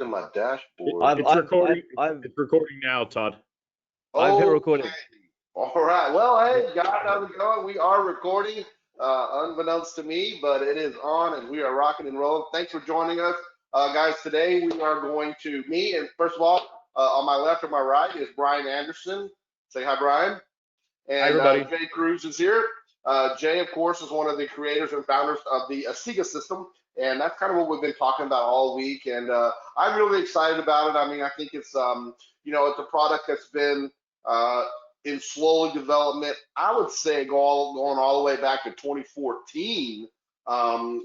in my dashboard. I've It's I've I've recording. I've It's recording now, Todd. I've hit Okay. recording. All right. Well, I've hit, hey, guys, I've hit, how's it going? We are recording, unbeknownst to me, but it is on and we are rocking and rolling. Thanks for joining us. Guys, today we are going to meet, and first of all, on my left or my right is Brian Anderson. Say hi, Brian. Hi, And everybody. Jay Cruiz is here. Jay, of course, is one of the creators and founders of the Asigo system, and that's kind of what we've been talking about all week. And I'm really excited about it. I mean, I think it's it's a product that's been uh, in slow development. I would say going all the way back to 2014,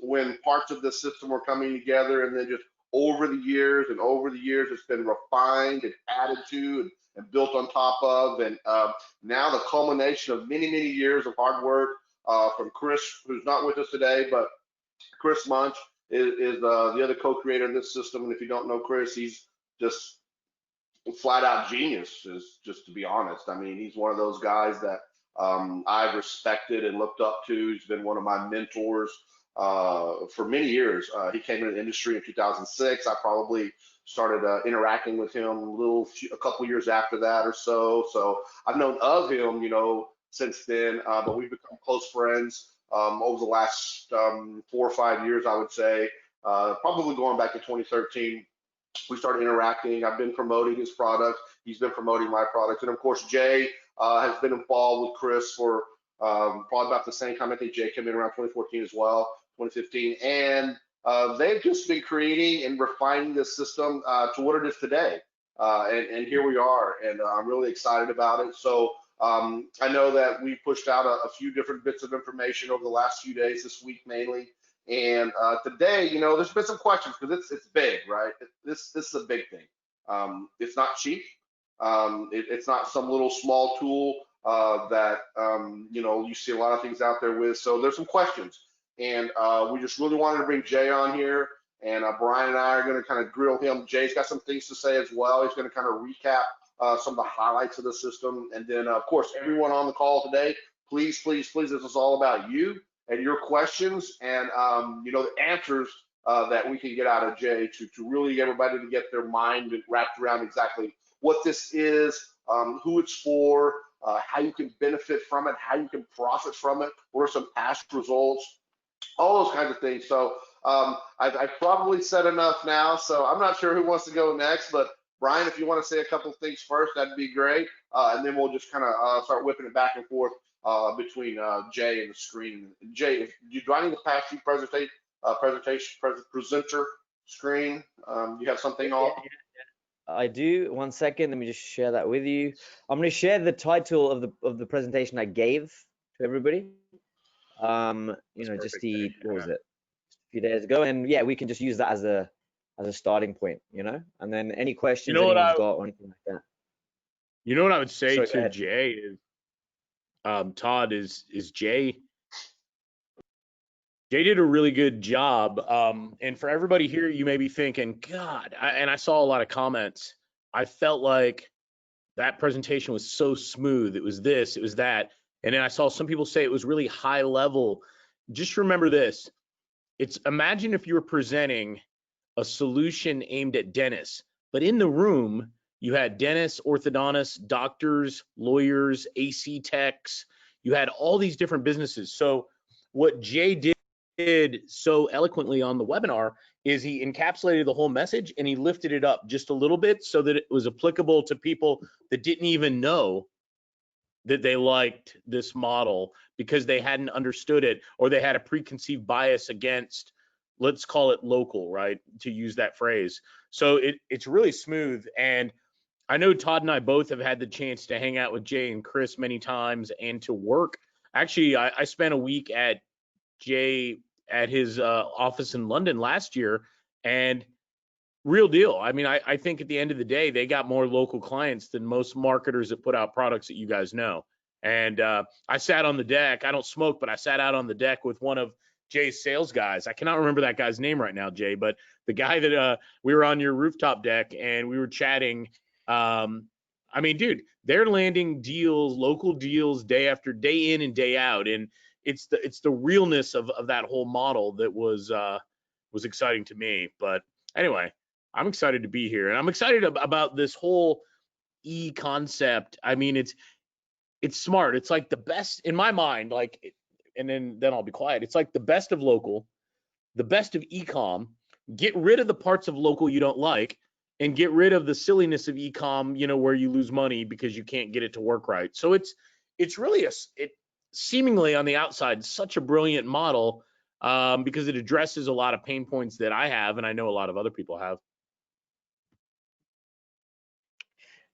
when parts of the system were coming together, and then just over the years, it's been refined and added to and built on top of, and now the culmination of many, many years of hard work from Chris, who's not with us today, but Chris Munch is the other co-creator of this system. And if you don't know Chris, he's just flat out genius, is just to be honest. I mean, he's one of those guys that I've respected and looked up to. He's been one of my mentors for many years. He came into the industry in 2006. I probably started interacting with him a couple years after that or so. So I've known of him, since then. But we've become close friends over the last 4 or 5 years, I would say. Probably going back to 2013, we started interacting. I've been promoting his product. He's been promoting my product. And of course, Jay has been involved with Chris for probably about the same time. I think Jay came in around 2014 as well, 2015. And they've just been creating and refining this system to what it is today. And here we are. And I'm really excited about it. So I know that we pushed out a few different bits of information over the last few days, this week mainly. And today, there's been some questions because it's big, right? This is a big thing. It's not cheap. It's not some little small tool that you see a lot of things out there with. So there's some questions, and we just really wanted to bring Jay on here, and Brian and I are going to kind of grill him. Jay's got some things to say as well. He's going to kind of recap some of the highlights of the system, and then of course everyone on the call today, please, please, please, this is all about you and your questions and the answers that we can get out of Jay to really get everybody to get their mind wrapped around exactly what this is, who it's for, how you can benefit from it, how you can profit from it, what are some past results, all those kinds of things. So I've probably said enough now, so I'm not sure who wants to go next, but Brian, if you want to say a couple of things first, that'd be great. And then we'll just kind of start whipping it back and forth between Jay and the screen. Jay, do I need to pass you presenter screen? You have something yeah, on? I do. 1 second. Let me just share that with you. I'm going to share the title of the presentation I gave to everybody. That's Just perfect. what was it? A few days ago, and yeah, we can just use that as a starting point, and then any You questions know what anyone's I got or anything like that. you know what I would say Sorry, go to ahead. Jay is Todd is Jay. Jay did a really good job. And for everybody here, you may be thinking, God, and I saw a lot of comments. I felt like that presentation was so smooth. It was this, it was that. And then I saw some people say it was really high level. Just remember this. Imagine if you were presenting a solution aimed at dentists, but in the room, you had dentists, orthodontists, doctors, lawyers, AC techs. You had all these different businesses. So what Jay did so eloquently on the webinar is he encapsulated the whole message and he lifted it up just a little bit so that it was applicable to people that didn't even know that they liked this model because they hadn't understood it or they had a preconceived bias against, let's call it local, right? To use that phrase. So it's really smooth. And I know Todd and I both have had the chance to hang out with Jay and Chris many times and to work. Actually, I spent a week at Jay at his office in London last year, and real deal. I mean, I think at the end of the day, they got more local clients than most marketers that put out products that you guys know. And I sat on the deck. I don't smoke, but I sat out on the deck with one of Jay's sales guys. I cannot remember that guy's name right now, Jay, but the guy that we were on your rooftop deck and we were chatting. I mean, dude, they're landing deals, local deals, day after day in and day out, and it's the realness of that whole model that was exciting to me. But anyway, I'm excited to be here, and I'm excited about this whole concept. I mean, it's smart. It's like the best in my mind. Like, and then I'll be quiet. It's like the best of local, the best of ecom. Get rid of the parts of local you don't like, and get rid of the silliness of ecom. Where you lose money because you can't get it to work right. So it's really it seemingly on the outside such a brilliant model, because it addresses a lot of pain points that I have, and I know a lot of other people have.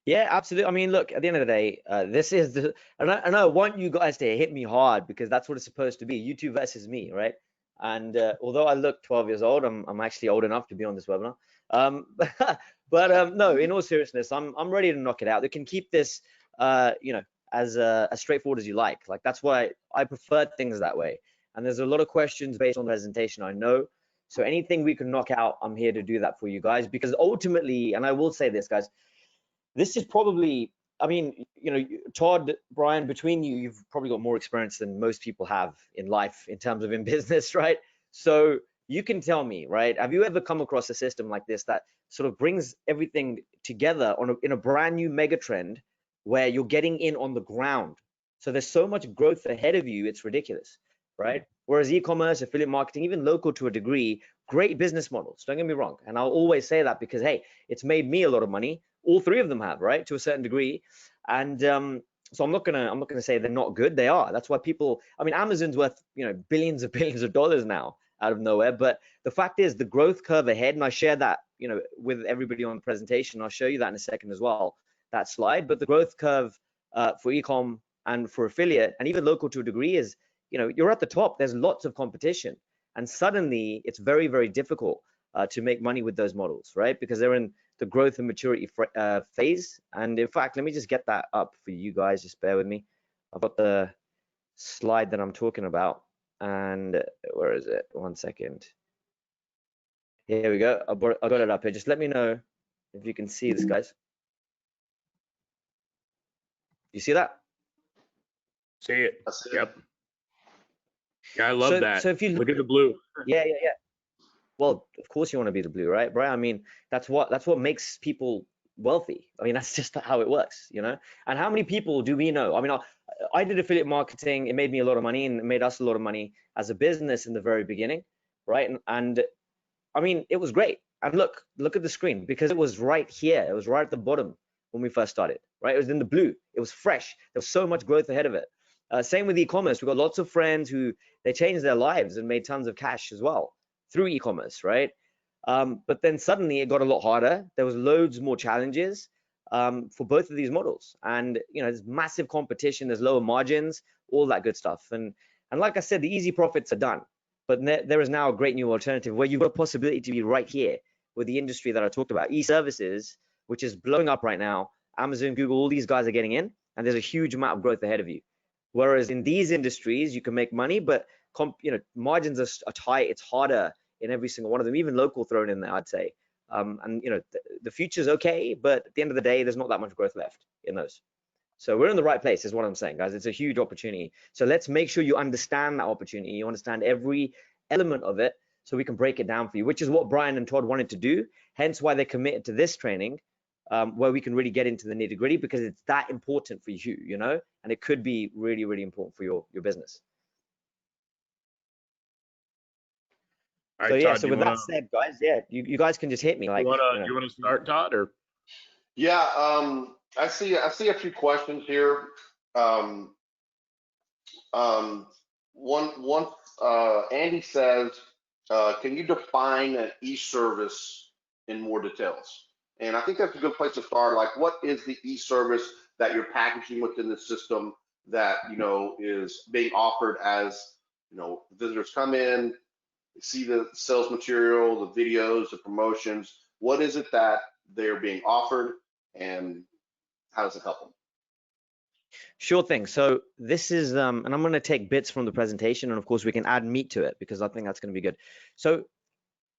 Yeah, absolutely. I mean, look, at the end of the day, this is and I want you guys to hit me hard because that's what it's supposed to be. You two versus me, right? And although I look 12 years old, I'm actually old enough to be on this webinar. But no, in all seriousness, I'm ready to knock it out. We can keep this, as straightforward as you like. Like that's why I prefer things that way. And there's a lot of questions based on the presentation, I know. So anything we can knock out, I'm here to do that for you guys because ultimately, and I will say this, guys. This is probably, I mean, Todd, Brian, between you, you've probably got more experience than most people have in life in terms of in business, right? So you can tell me, right? Have you ever come across a system like this that sort of brings everything together in a brand new mega trend where you're getting in on the ground? So there's so much growth ahead of you, it's ridiculous, right? Whereas e-commerce, affiliate marketing, even local to a degree, great business models, don't get me wrong. And I'll always say that because, hey, it's made me a lot of money. All three of them have, right, to a certain degree. And so I'm not gonna say they're not good. They are. That's why people. I mean, Amazon's worth billions of dollars now out of nowhere. But the fact is, the growth curve ahead, and I share that with everybody on the presentation. I'll show you that in a second as well. That slide. But the growth curve for ecom and for affiliate, and even local to a degree, is you're at the top. There's lots of competition, and suddenly it's very, very difficult to make money with those models, right? Because they're in the growth and maturity phase. And in fact, let me just get that up for you guys. Just bear with me. I've got the slide that I'm talking about. And where is it? 1 second. Here we go. I got it up here. Just let me know if you can see this, guys. You see that? See it. Yep. Yeah, I love that. So if you look at the blue. Yeah. Well, of course you want to be the blue, right? I mean, that's what makes people wealthy. I mean, that's just how it works, And how many people do we know? I mean, I did affiliate marketing. It made me a lot of money and it made us a lot of money as a business in the very beginning, right? And I mean, it was great. And look at the screen because it was right here. It was right at the bottom when we first started, right? It was in the blue. It was fresh. There was so much growth ahead of it. Same with e-commerce. We've got lots of friends who they changed their lives and made tons of cash as well through e-commerce, right? But then suddenly it got a lot harder. There was loads more challenges for both of these models, and there's massive competition. There's lower margins, all that good stuff. And like I said, the easy profits are done, but there is now a great new alternative where you've got a possibility to be right here with the industry that I talked about, e-services, which is blowing up right now. Amazon, Google, all these guys are getting in, and there's a huge amount of growth ahead of you. Whereas in these industries, you can make money, but margins are tight. It's harder in every single one of them, even local thrown in there, I'd say. And the future's okay, but at the end of the day, there's not that much growth left in those. So we're in the right place, is what I'm saying, guys. It's a huge opportunity. So let's make sure you understand that opportunity. You understand every element of it, so we can break it down for you, which is what Brian and Todd wanted to do. Hence why they committed to this training, where we can really get into the nitty gritty, because it's that important for you, and it could be really, really important for your business. All So right, yeah, Todd, so with that said, guys, yeah, you guys can just hit me. Like, you wanna start, Todd, or? Yeah, I see a few questions here. One Andy says, can you define an e-service in more details? And I think that's a good place to start. Like, what is the e-service that you're packaging within the system that is being offered as visitors come in, see the sales material, the videos, the promotions? What is it that they're being offered, and how does it help them? Sure thing. So this is, and I'm going to take bits from the presentation, and of course we can add meat to it because I think that's going to be good. So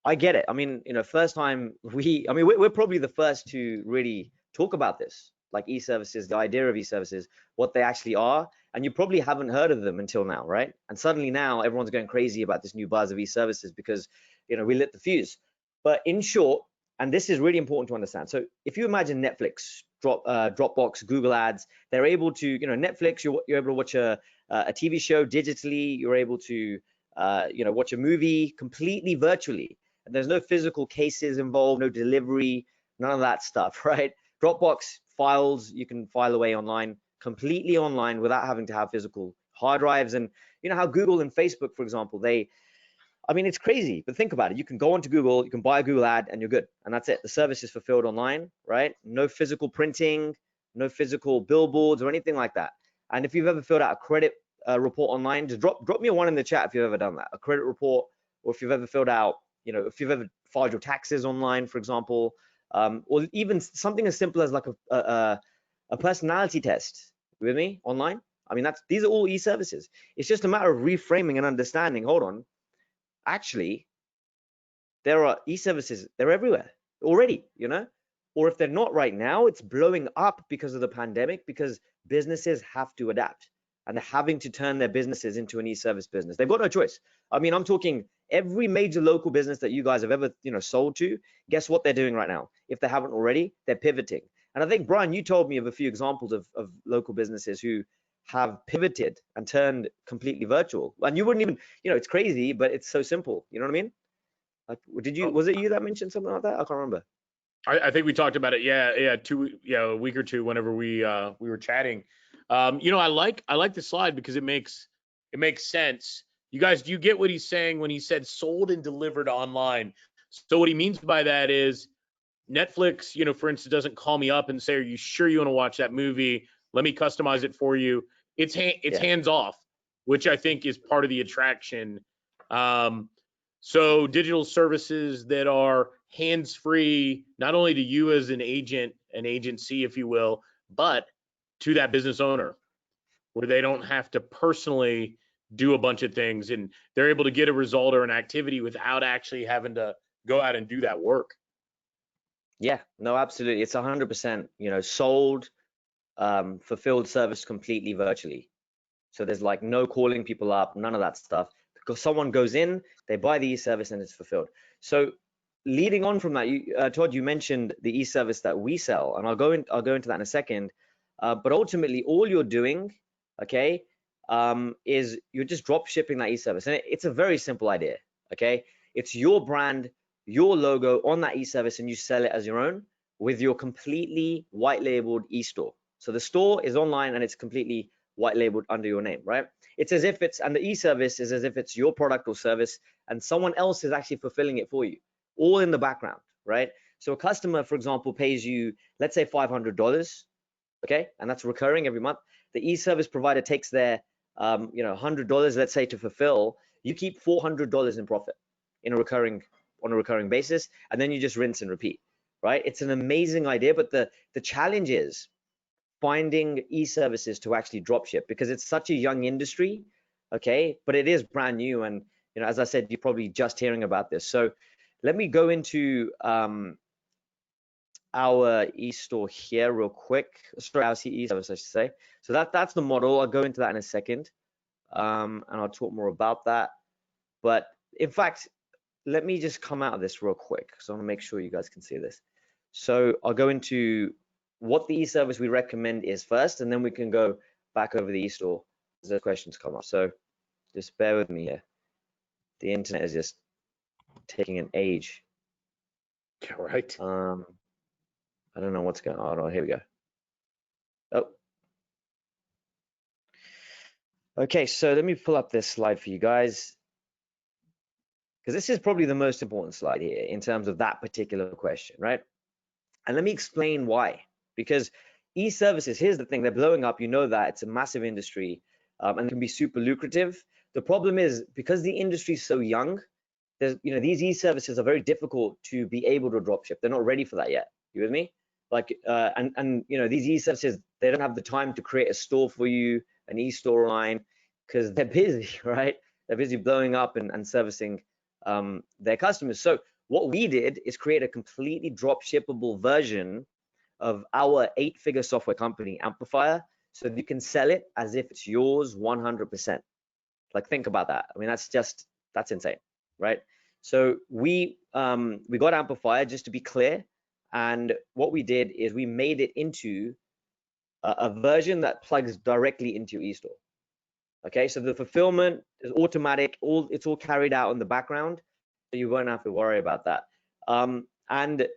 I get it. I mean, first time we're probably the first to really talk about this, like e-services, the idea of e-services, what they actually are, and you probably haven't heard of them until now, right? And suddenly now everyone's going crazy about this new buzz of e-services because we lit the fuse. But in short, and this is really important to understand. So if you imagine Netflix, Dropbox, Google Ads, they're able to, Netflix, you're able to watch a TV show digitally, you're able to, watch a movie completely virtually. And there's no physical cases involved, no delivery, none of that stuff, right? Dropbox files, you can file away online, completely online without having to have physical hard drives. And you know how Google and Facebook, for example, it's crazy, but think about it. You can go onto Google, you can buy a Google ad, and you're good. And that's it. The service is fulfilled online, right? No physical printing, no physical billboards or anything like that. And if you've ever filled out a credit report online, just drop me a 1 in the chat if you've ever done that. A credit report, or if you've ever filled out, if you've ever filed your taxes online, for example, or even something as simple as like a personality test. You with me? Online? These are all e-services. It's just a matter of reframing and understanding. Hold on. Actually, there are e-services, they're everywhere already, or if they're not right now, it's blowing up because of the pandemic, because businesses have to adapt and they're having to turn their businesses into an e-service business. They've got no choice. I'm talking every major local business that you guys have ever, sold to, guess what they're doing right now? If they haven't already, they're pivoting. And I think, Brian, you told me of a few examples of local businesses who have pivoted and turned completely virtual. And you wouldn't even, it's crazy, but it's so simple. You know what I mean? Like, was it you that mentioned something like that? I can't remember. I think we talked about it. Yeah, a week or two whenever we were chatting. I like the slide because it makes sense. You guys, do you get what he's saying when he said sold and delivered online? So what he means by that is Netflix, for instance, doesn't call me up and say, "Are you sure you want to watch that movie? Let me customize it for you." It's hands off, which I think is part of the attraction. So digital services that are hands-free, not only to you as an agent, an agency, if you will, but to that business owner, where they don't have to personally do a bunch of things and they're able to get a result or an activity without actually having to go out and do that work. Yeah, no, absolutely. It's 100%, sold, fulfilled service completely virtually. So there's like no calling people up, none of that stuff, because someone goes in, they buy the e-service and it's fulfilled. So leading on from that, Todd, you mentioned the e-service that we sell, and I'll go into that in a second. But ultimately, all you're doing, okay, is you're just drop shipping that e-service, and it's a very simple idea. Okay, it's your brand, your logo on that e-service, and you sell it as your own with your completely white labeled e-store. So the store is online and it's completely white labeled under your name, right? It's as if and the e-service is as if it's your product or service and someone else is actually fulfilling it for you, all in the background, right? So a customer, for example, pays you, let's say $500, okay? And that's recurring every month. The e-service provider takes their, $100, let's say, to fulfill. You keep $400 in profit on a recurring basis, and then you just rinse and repeat, right? It's an amazing idea, but the challenge is finding e-services to actually drop ship, because it's such a young industry, okay? But it is brand new, and as I said, you're probably just hearing about this. So let me go into our e-store here real quick. Sorry, our e-service, I should say. So that's the model. I'll go into that in a second, and I'll talk more about that. But in fact, let me just come out of this real quick, because I want to make sure you guys can see this. So I'll go into what the e-service we recommend is first, and then we can go back over the e-store as the questions come up. So just bear with me here. The internet is just taking an age. Yeah, right. I don't know what's going on. Oh, here we go. Oh. Okay, so let me pull up this slide for you guys, because this is probably the most important slide here in terms of that particular question, right? And let me explain why. Because e-services, here's the thing, they're blowing up. You know that it's a massive industry, and it can be super lucrative. The problem is, because the industry is so young, there's, these e-services are very difficult to be able to drop ship. They're not ready for that yet. You with me? Like, and these e-services, they don't have the time to create a store for you, an e-store line, because they're busy, right? They're busy blowing up and servicing their customers. So what we did is create a completely drop shippable version of our 8-figure software company, Amplifier, so that you can sell it as if it's yours 100%. Like, think about that. That's insane, right? So we we got Amplifier, just to be clear, and what we did is we made it into a version that plugs directly into your e-store. Okay, so the fulfillment is automatic, it's all carried out in the background, so you won't have to worry about that. And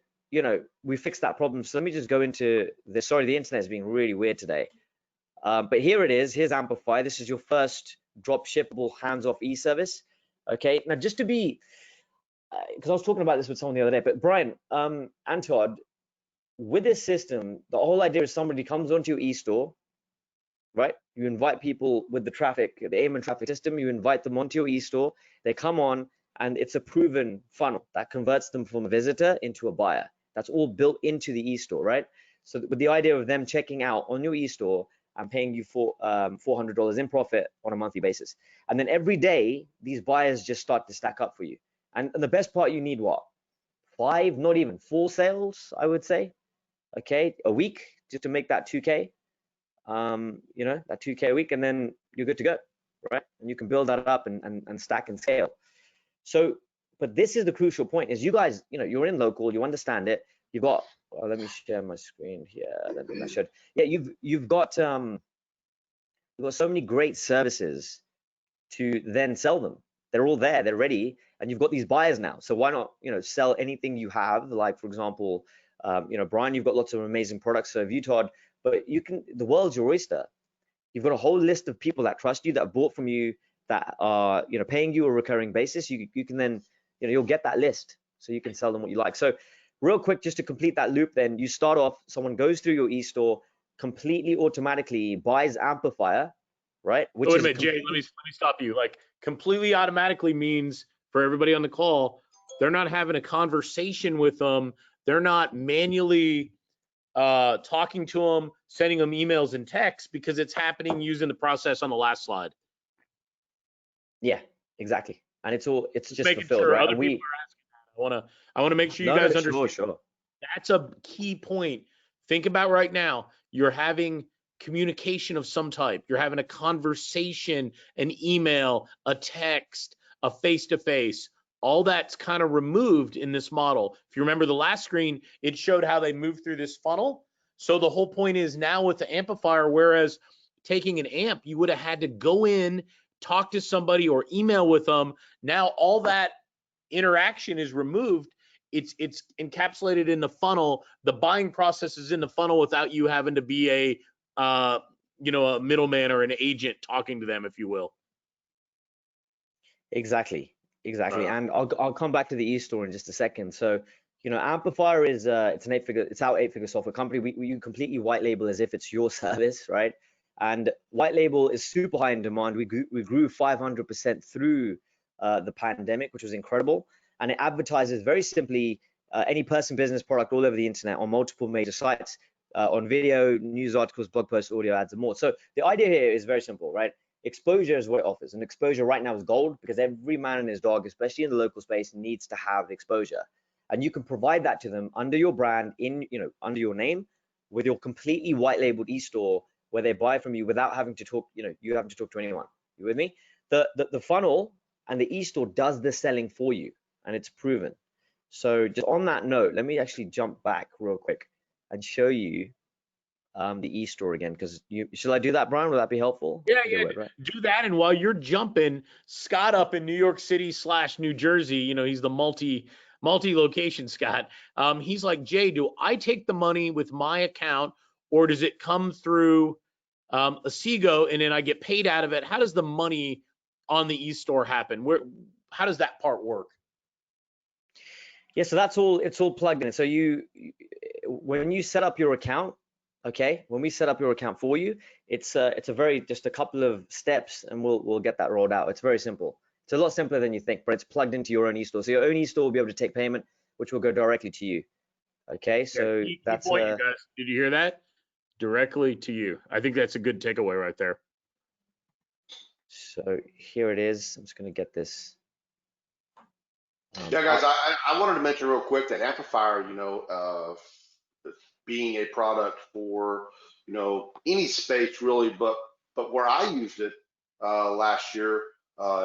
we fixed that problem. So let me just go into this. Sorry, the internet is being really weird today. But here it is. Here's Amplify. This is your first drop shippable hands-off e-service. Okay, now just to be, because I was talking about this with someone the other day, but Brian and Todd, with this system, the whole idea is somebody comes onto your e-store, right? You invite people with the traffic, the AIM and traffic system, you invite them onto your e-store, they come on, and it's a proven funnel that converts them from a visitor into a buyer. That's all built into the e-store, right? So with the idea of them checking out on your e-store and paying you for $400 in profit on a monthly basis. And then every day, these buyers just start to stack up for you. And the best part, you need what? 5, not even 4 sales, I would say, okay, a week, just to make that 2K, that 2K a week, and then you're good to go, right? And you can build that up and stack and scale. So, but this is the crucial point, is you guys, you're in local, you understand it. You've got, let me share my screen here. I should. Yeah, you've got so many great services to then sell them. They're all there, they're ready, and you've got these buyers now. So why not, sell anything you have? Like, for example, Brian, you've got lots of amazing products. So have you, Todd, but the world's your oyster. You've got a whole list of people that trust you, that bought from you, that are, paying you a recurring basis. You can then, you'll get that list, so you can sell them what you like. So real quick, just to complete that loop, then you start off, someone goes through your e-store, completely automatically buys Amplifier, right? Which wait a minute, Jay, let me stop you. Like, completely automatically means, for everybody on the call, they're not having a conversation with them. They're not manually talking to them, sending them emails and texts, because it's happening using the process on the last slide. Yeah, exactly. And it's just making fulfilled, sure right? Other people are asking that. I want to make sure you guys understand. Sure. That's a key point. Think about right now, you're having communication of some type. You're having a conversation, an email, a text, a face-to-face. All that's kind of removed in this model. If you remember the last screen, it showed how they moved through this funnel. So the whole point is now with the amplifier, whereas taking an amp, you would have had to go in, talk to somebody or email with them. Now all that interaction is removed. It's encapsulated in the funnel. The buying process is in the funnel without you having to be a middleman or an agent talking to them, if you will. Exactly. And I'll come back to the e-store in just a second. So, Amplifier is it's our 8-figure software company. We completely white label as if it's your service, right? And white label is super high in demand. We grew 500% through the pandemic, which was incredible. And it advertises very simply any person, business, product all over the internet on multiple major sites, on video, news articles, blog posts, audio ads, and more. So the idea here is very simple, right? Exposure is what it offers, and exposure right now is gold, because every man and his dog, especially in the local space, needs to have exposure. And you can provide that to them under your brand, under your name, with your completely white labeled e-store, where they buy from you without having to talk, you having to talk to anyone. You with me? The funnel and the e-store does the selling for you, and it's proven. So just on that note, let me actually jump back real quick and show you the e-store again, because should I do that, Brian? Will that be helpful? Yeah, right? Do that. And while you're jumping, Scott up in New York City / New Jersey, he's the multi-location Scott. He's like, Jay, do I take the money with my account, or does it come through Asigo and then I get paid out of it? How does the money on the e-store happen? How does that part work? Yeah, so it's all plugged in. So when you set up your account, okay, when we set up your account for you, it's just a couple of steps, and we'll get that rolled out. It's very simple. It's a lot simpler than you think, but it's plugged into your own e-store. So your own e-store will be able to take payment, which will go directly to you. Okay, so that's point, you guys. Did you hear that? Directly to you. I think that's a good takeaway right there. So here it is. I'm just going to get this. Yeah, guys, I wanted to mention real quick that Amplifier, being a product for, any space really, but where I used it last year,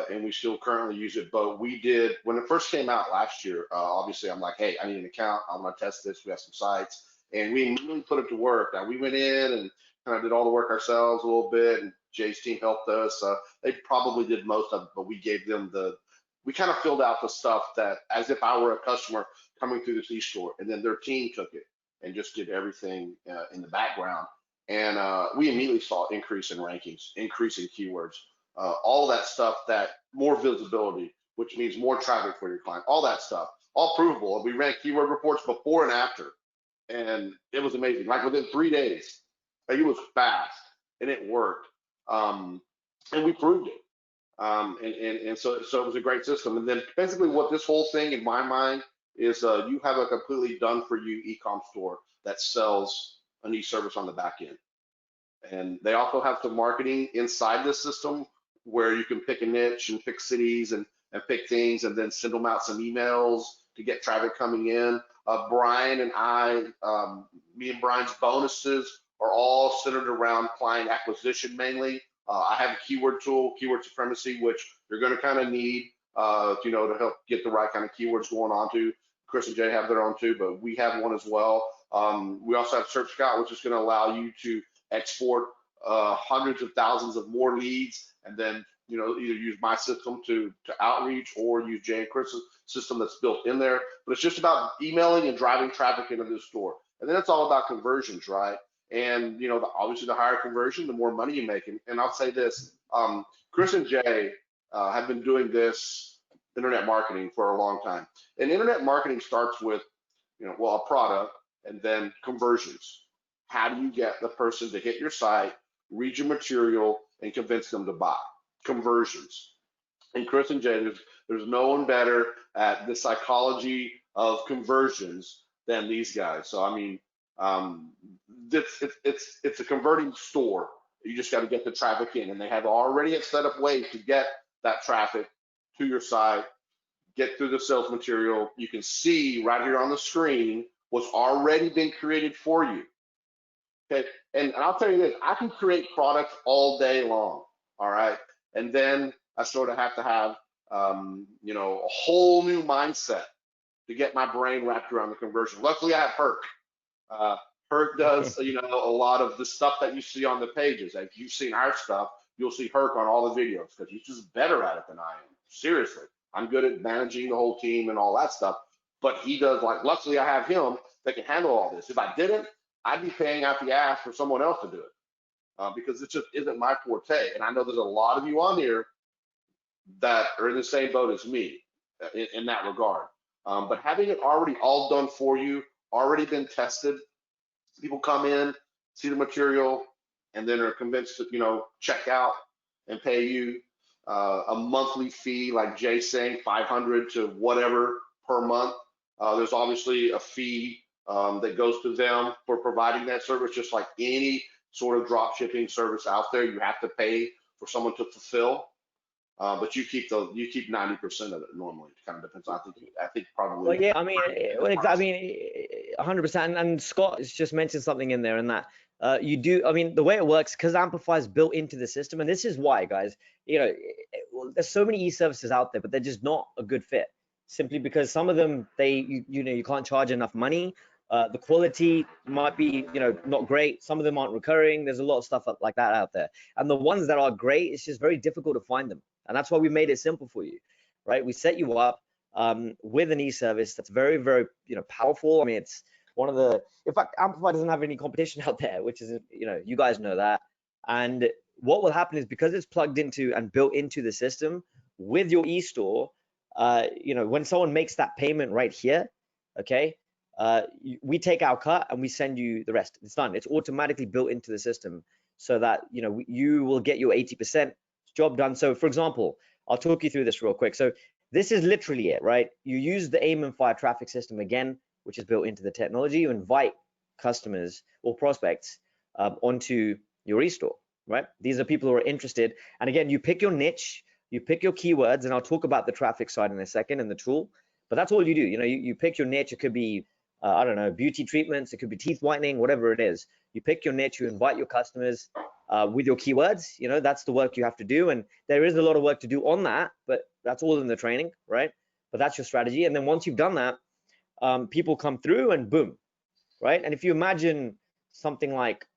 and we still currently use it. But we did, when it first came out last year, obviously I'm like, hey, I need an account. I'm going to test this. We have some sites. And we immediately put it to work. Now, we went in and kind of did all the work ourselves a little bit, and Jay's team helped us. They probably did most of it, but we gave them we kind of filled out the stuff that as if I were a customer coming through this e-store, and then their team took it and just did everything in the background. And we immediately saw increase in rankings, increase in keywords, all that stuff, that more visibility, which means more traffic for your client, all that stuff, all provable. We ran keyword reports before and after, and it was amazing. Like within 3 days, like, it was fast and it worked, and we proved it. And so it was a great system. And then basically what this whole thing in my mind is, you have a completely done for you e-com store that sells an e-service on the back end. And they also have some marketing inside the system where you can pick a niche and pick cities and pick things, and then send them out some emails to get traffic coming in. Brian and me and Brian's bonuses are all centered around client acquisition mainly. I have a keyword tool, Keyword Supremacy, which you're going to kind of need, to help get the right kind of keywords going on to. Chris and Jay have their own too, but we have one as well. We also have Search Scout, which is going to allow you to export hundreds of thousands of more leads, and then either use my system to outreach, or use Jay and Chris's system that's built in there. But it's just about emailing and driving traffic into the store, and then it's all about conversions, right? And obviously the higher conversion, the more money you make. And I'll say this: Chris and Jay have been doing this internet marketing for a long time, and internet marketing starts with a product, and then conversions. How do you get the person to hit your site, read your material, and convince them to buy? Conversions. And Chris and Jay, there's no one better at the psychology of conversions than these guys. So I mean, it's a converting store. You just got to get the traffic in, and they have already set up ways to get that traffic to your site, get through the sales material. You can see right here on the screen what's already been created for you. Okay, and I'll tell you this: I can create products all day long. All right, and then I sort of have to have a whole new mindset to get my brain wrapped around the conversion. Luckily, I have Herc. Herc does, a lot of the stuff that you see on the pages. If you've seen our stuff, you'll see Herc on all the videos, because he's just better at it than I am. Seriously, I'm good at managing the whole team and all that stuff, but he does, luckily I have him that can handle all this. If I didn't, I'd be paying out the ass for someone else to do it, because it just isn't my forte. And I know there's a lot of you on here that are in the same boat as me in that regard. But having it already all done for you, already been tested, people come in, see the material, and then are convinced to, check out and pay you a monthly fee, like Jay's saying, 500 to whatever per month. There's obviously a fee that goes to them for providing that service, just like any sort of drop shipping service out there. You have to pay for someone to fulfill, but you keep 90% of it normally. It kind of depends. I think probably. Well, yeah, I mean, 100%. And Scott has just mentioned something in there, and that you do. I mean, the way it works, because Amplify is built into the system, and this is why, guys. There's so many e-services out there, but they're just not a good fit. Simply because some of them, you can't charge enough money. The quality might be, not great. Some of them aren't recurring. There's a lot of stuff like that out there. And the ones that are great, it's just very difficult to find them. And that's why we made it simple for you, right? We set you up with an e-service that's very, very, powerful. I mean, it's one of the, in fact, Amplify doesn't have any competition out there, which is, you guys know that. And what will happen is, because it's plugged into and built into the system with your e-store, when someone makes that payment right here, okay, we take our cut and we send you the rest. It's done. It's automatically built into the system, so that you will get your 80% job done. So for example, I'll talk you through this real quick. So this is literally it, right? You use the aim and fire traffic system again, which is built into the technology. You invite customers or prospects onto your e-store, right? These are people who are interested. And again, you pick your niche, you pick your keywords, and I'll talk about the traffic side in a second and the tool. But that's all you do. You pick your niche. It could be I don't know, beauty treatments, it could be teeth whitening, whatever it is. You pick your niche, you invite your customers, with your keywords. You know, that's the work you have to do, and there is a lot of work to do on that, but that's all in the training, right? But that's your strategy. And then once you've done that, people come through and boom, right? And if you imagine something like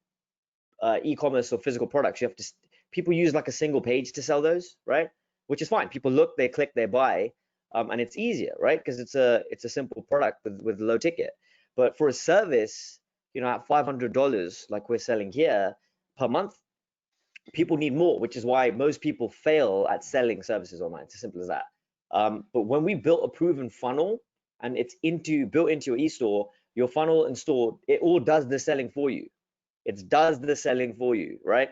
e-commerce or physical products, you have to, people use like a single page to sell those, right? Which is fine. People look, they click, they buy, and it's easier, right? Because it's a simple product with low ticket. But for a service, you know, at $500 like we're selling here per month, people need more, which is why most people fail at selling services online. It's as simple as that. But when we built a proven funnel and it's built into your e-store, your funnel and store, it all does the selling for you. It does the selling for you, right?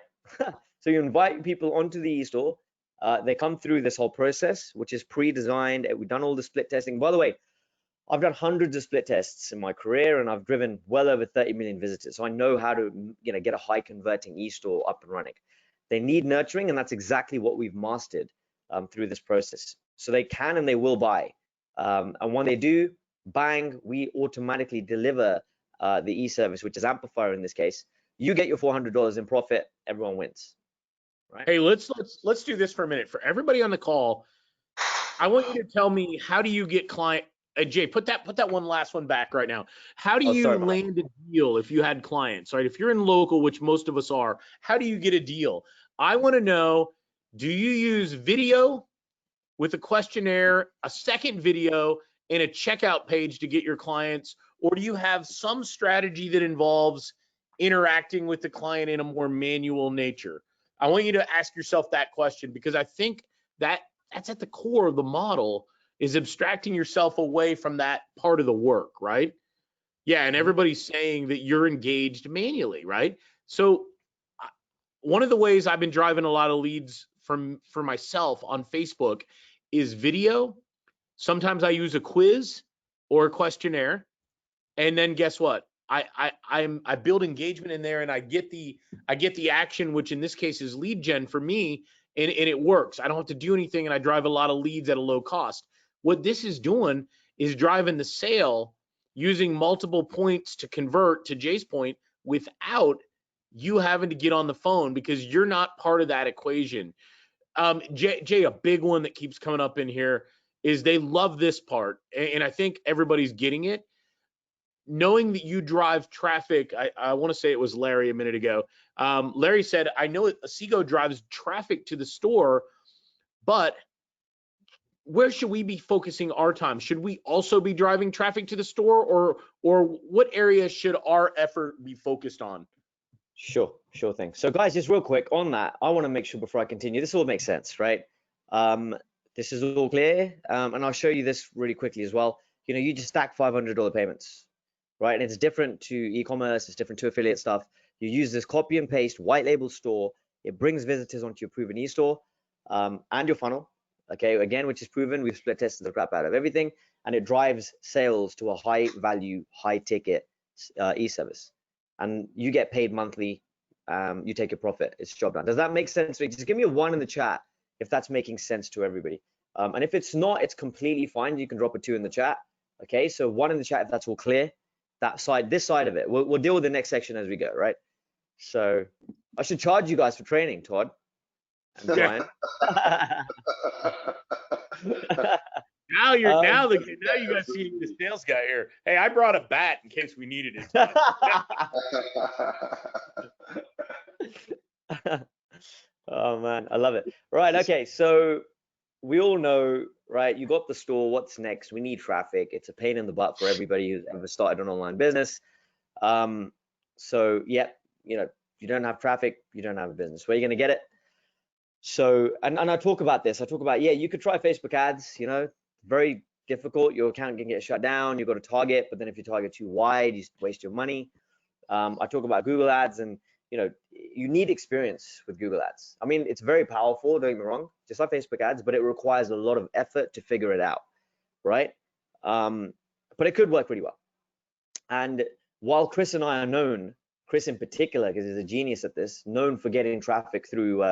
So you invite people onto the e-store. They come through this whole process, which is pre-designed. We've done all the split testing. By the way, I've done hundreds of split tests in my career, and I've driven well over 30 million visitors. So I know how to, you know, get a high converting e-store up and running. They need nurturing, and that's exactly what we've mastered through this process. So they can and they will buy. And when they do, bang, we automatically deliver the e-service, which is Amplifier in this case. You get your $400 in profit, everyone wins. Right? Hey, let's do this for a minute. For everybody on the call, I want you to tell me, how do you get client? Jay, put that one last one back right now. How do you land a deal if you had clients, right? If you're in local, which most of us are, how do you get a deal? I want to know, do you use video with a questionnaire, a second video, and a checkout page to get your clients, or do you have some strategy that involves interacting with the client in a more manual nature? I want you to ask yourself that question, because I think that's at the core of the model, is abstracting yourself away from that part of the work, right? Yeah, and everybody's saying that you're engaged manually, right? So one of the ways I've been driving a lot of leads for myself on Facebook is video. Sometimes I use a quiz or a questionnaire, and then guess what? I build engagement in there, and I get the action, which in this case is lead gen for me, and it works. I don't have to do anything, and I drive a lot of leads at a low cost. What this is doing is driving the sale using multiple points to convert, to Jay's point, without you having to get on the phone, because you're not part of that equation. Jay, a big one that keeps coming up in here is they love this part, and I think everybody's getting it. Knowing that you drive traffic, I want to say it was Larry a minute ago. Larry said, I know Asigo drives traffic to the store, but where should we be focusing our time? Should we also be driving traffic to the store, or what area should our effort be focused on? Sure thing. So guys, just real quick on that, I want to make sure before I continue, this all makes sense, right? This is all clear, and I'll show you this really quickly as well. You know, you just stack $500 payments, right? And it's different to e-commerce, it's different to affiliate stuff. You use this copy and paste white label store. It brings visitors onto your proven e-store and your funnel, okay, again, which is proven. We've split tested the crap out of everything, and it drives sales to a high value, high ticket e-service. And you get paid monthly. You take your profit. It's job done. Does that make sense? Just give me a 1 in the chat if that's making sense to everybody. And if it's not, it's completely fine. You can drop a 2 in the chat. Okay, so 1 in the chat if that's all clear. That side, this side of it. We'll deal with the next section as we go, right? So I should charge you guys for training, Todd and Brian. Now you guys see the sales guy here. Hey, I brought a bat in case we needed it. Oh man, I love it. Right, okay, so we all know, right, you got the store, what's next? We need traffic. It's a pain in the butt for everybody who's ever started an online business. So yeah, you know, you don't have traffic, you don't have a business. Where are you going to get it? So, and I talk about this. I talk about, yeah, you could try Facebook ads, you know, very difficult. Your account can get shut down. You've got to target, but then if you target too wide, you waste your money. I talk about Google ads, and, you know, you need experience with Google ads. I mean, it's very powerful, don't get me wrong, just like Facebook ads, but it requires a lot of effort to figure it out, right? But it could work pretty well. And while Chris and I are known, Chris in particular, because he's a genius at this, known for getting traffic through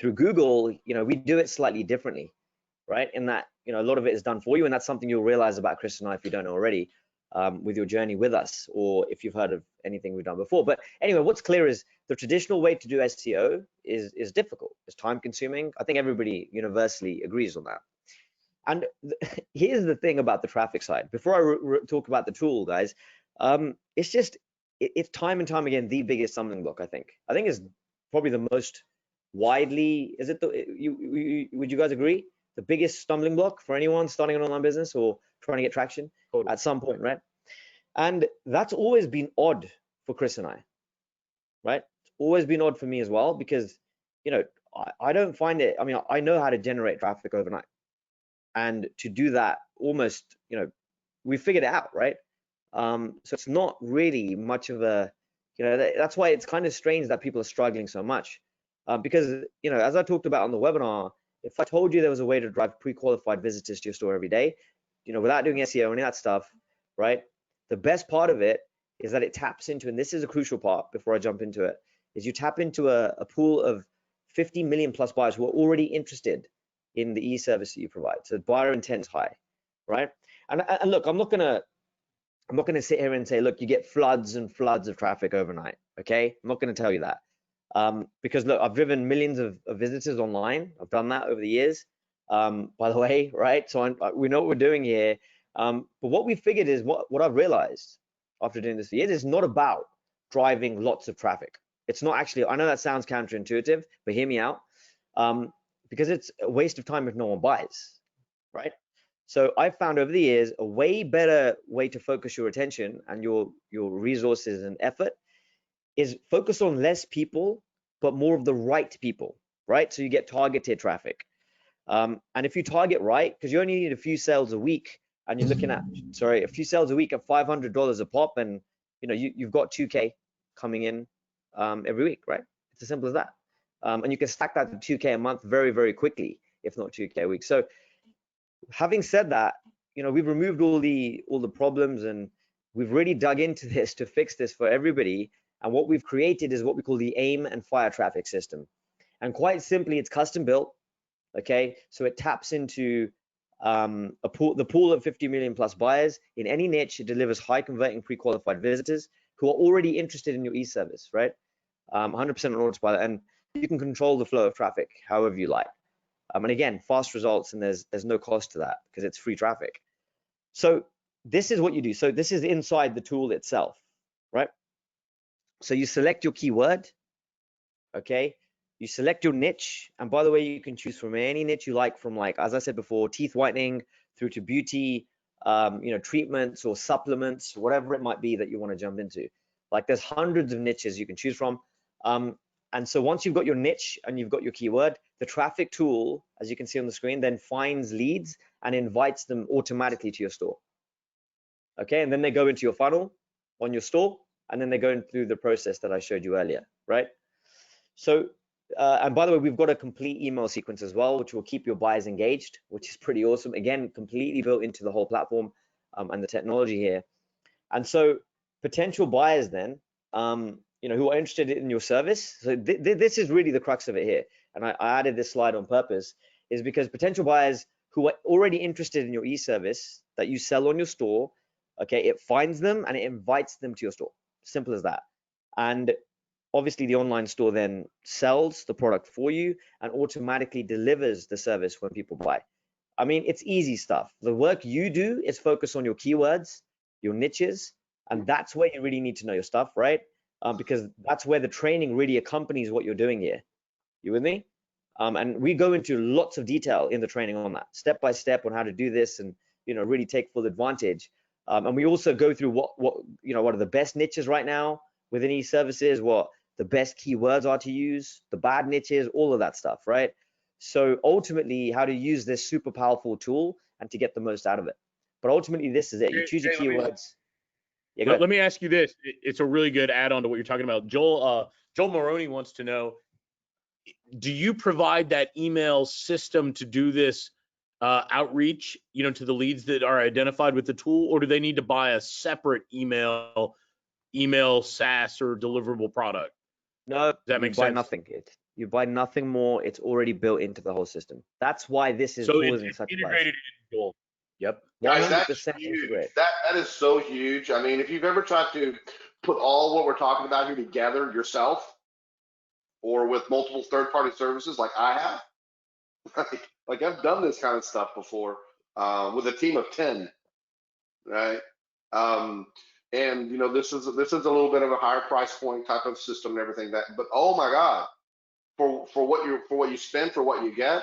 Google, you know, we do it slightly differently, right? In that, you know, a lot of it is done for you, and that's something you'll realize about Chris and I if you don't know already. with your journey with us, or if you've heard of anything we've done before. But anyway, what's clear is the traditional way to do SEO is difficult. It's time consuming. I think everybody universally agrees on that. And here's the thing about the traffic side. Before I talk about the tool, guys, it's just, it's time and time again the biggest stumbling block, I think. I think it's probably the most widely, is it would you guys agree? The biggest stumbling block for anyone starting an online business or trying to get traction at some point, right? And that's always been odd for Chris and I, right? It's always been odd for me as well, because, you know, I don't find it, I mean, I know how to generate traffic overnight. And to do that almost, you know, we figured it out, right? So it's not really much of a, you know, that's why it's kind of strange that people are struggling so much. Because, you know, as I talked about on the webinar, if I told you there was a way to drive pre-qualified visitors to your store every day, you know, without doing SEO and that stuff, right? The best part of it is that it taps into, and this is a crucial part before I jump into it, is you tap into a pool of 50 million plus buyers who are already interested in the e-service that you provide. So buyer intent is high, right? And look, I'm not gonna sit here and say, look, you get floods and floods of traffic overnight, okay? I'm not gonna tell you that. Because look, I've driven millions of visitors online. I've done that over the years, by the way, right? So we know what we're doing here. But what we figured is, what I've realized after doing this for years, is not about driving lots of traffic. It's not actually, I know that sounds counterintuitive, but hear me out. Because it's a waste of time if no one buys, right? So I found over the years a way better way to focus your attention and your resources and effort is focus on less people, but more of the right people, right? So you get targeted traffic. And if you target right, because you only need a few sales a week, and you're looking at, a few sales a week at $500 a pop, and you know you've got 2K coming in every week, right? It's as simple as that. And you can stack that to 2K a month very, very quickly, if not 2K a week. So having said that, you know, we've removed all the problems, and we've really dug into this to fix this for everybody. And what we've created is what we call the aim and fire traffic system. And quite simply, it's custom built, okay? So it taps into the pool of 50 million plus buyers in any niche. It delivers high converting pre-qualified visitors who are already interested in your e-service, right? 100% on autopilot, and you can control the flow of traffic however you like. And again, fast results, and there's no cost to that because it's free traffic. So this is what you do. So this is inside the tool itself, right? So you select your keyword, okay? You select your niche, and by the way, you can choose from any niche you like, from, like, as I said before, teeth whitening through to beauty, you know, treatments or supplements, whatever it might be that you want to jump into. Like, there's hundreds of niches you can choose from. And so once you've got your niche and you've got your keyword, the traffic tool, as you can see on the screen, then finds leads and invites them automatically to your store. Okay, and then they go into your funnel on your store, and then they go through the process that I showed you earlier, right? So, and by the way, we've got a complete email sequence as well, which will keep your buyers engaged, which is pretty awesome. Again, completely built into the whole platform and the technology here. And so potential buyers then, you know, who are interested in your service. So this is really the crux of it here. And I added this slide on purpose, is because potential buyers who are already interested in your e-service that you sell on your store, okay, it finds them and it invites them to your store. Simple as that. And obviously the online store then sells the product for you and automatically delivers the service when people buy. I mean, it's easy stuff. The work you do is focus on your keywords, your niches, and that's where you really need to know your stuff, right? Because that's where the training really accompanies what you're doing here. You with me? And we go into lots of detail in the training on that, step by step, on how to do this and, you know, really take full advantage. And we also go through what are the best niches right now within e-services, what the best keywords are to use, the bad niches, all of that stuff, right? So ultimately, how to use this super powerful tool and to get the most out of it. But ultimately, this is it. You choose your keywords. Yeah, let me ask you this. It's a really good add-on to what you're talking about. Joel Maroney wants to know, do you provide that email system to do this outreach, you know, to the leads that are identified with the tool, or do they need to buy a separate email SaaS or deliverable product? No, does that make sense? You buy nothing. You buy nothing more. It's already built into the whole system. That's why this is causing such a buzz. Integrated into Joel. Yep. Guys, that's 100% huge. integrate. That is so huge. I mean, if you've ever tried to put all what we're talking about here together yourself or with multiple third-party services like I have, like I've done this kind of stuff before with a team of 10, right? Um, and you know, this is a little bit of a higher price point type of system and everything that, but oh my God, for what you spend for what you get,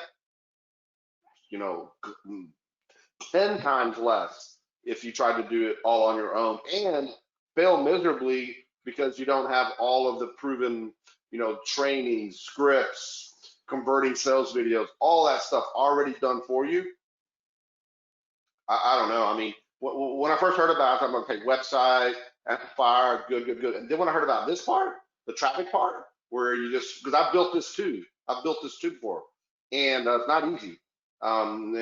you know, 10 times less if you try to do it all on your own and fail miserably because you don't have all of the proven, you know, training, scripts, converting sales videos, all that stuff already done for you. I don't know. I mean, when I first heard about it, I'm like, okay, website, amplifier, good, good, good. And then when I heard about this part, the traffic part, where you just, because I've built this too before, and it's not easy. And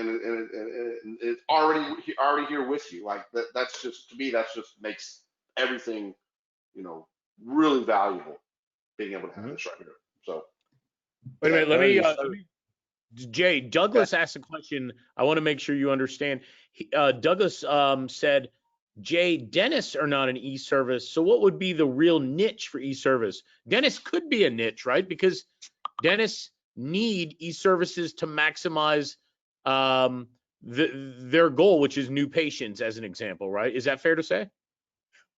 it's already here with you. Like that's just, to me, that's just makes everything, you know, really valuable being able to have this right here. So Wait a minute, Totally. let me Jay, Douglas asked a question. I want to make sure you understand. Douglas said, Jay, dentists are not an e-service. So what would be the real niche for e-service? Dentists could be a niche, right? Because dentists need e-services to maximize their goal, which is new patients, as an example, right? Is that fair to say?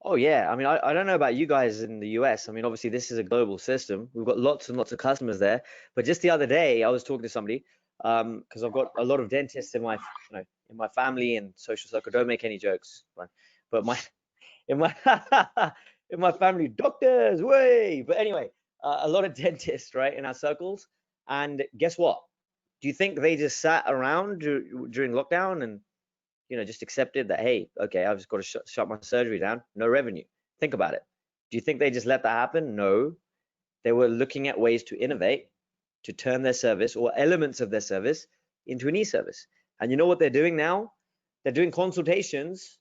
Oh yeah, I mean, I don't know about you guys in the US. I mean, obviously this is a global system. We've got lots and lots of customers there. But just the other day, I was talking to somebody because I've got a lot of dentists in my, in my family and social circle. Don't make any jokes, but my in my in my family, doctors, way. But anyway, a lot of dentists, right, in our circles. And guess what? Do you think they just sat around during lockdown and just accepted that, hey, okay, I've just got to shut my surgery down, no revenue? Think about it. Do you think they just let that happen? No. They were looking at ways to innovate, to turn their service or elements of their service into an e-service. And you know what they're doing now? They're doing consultations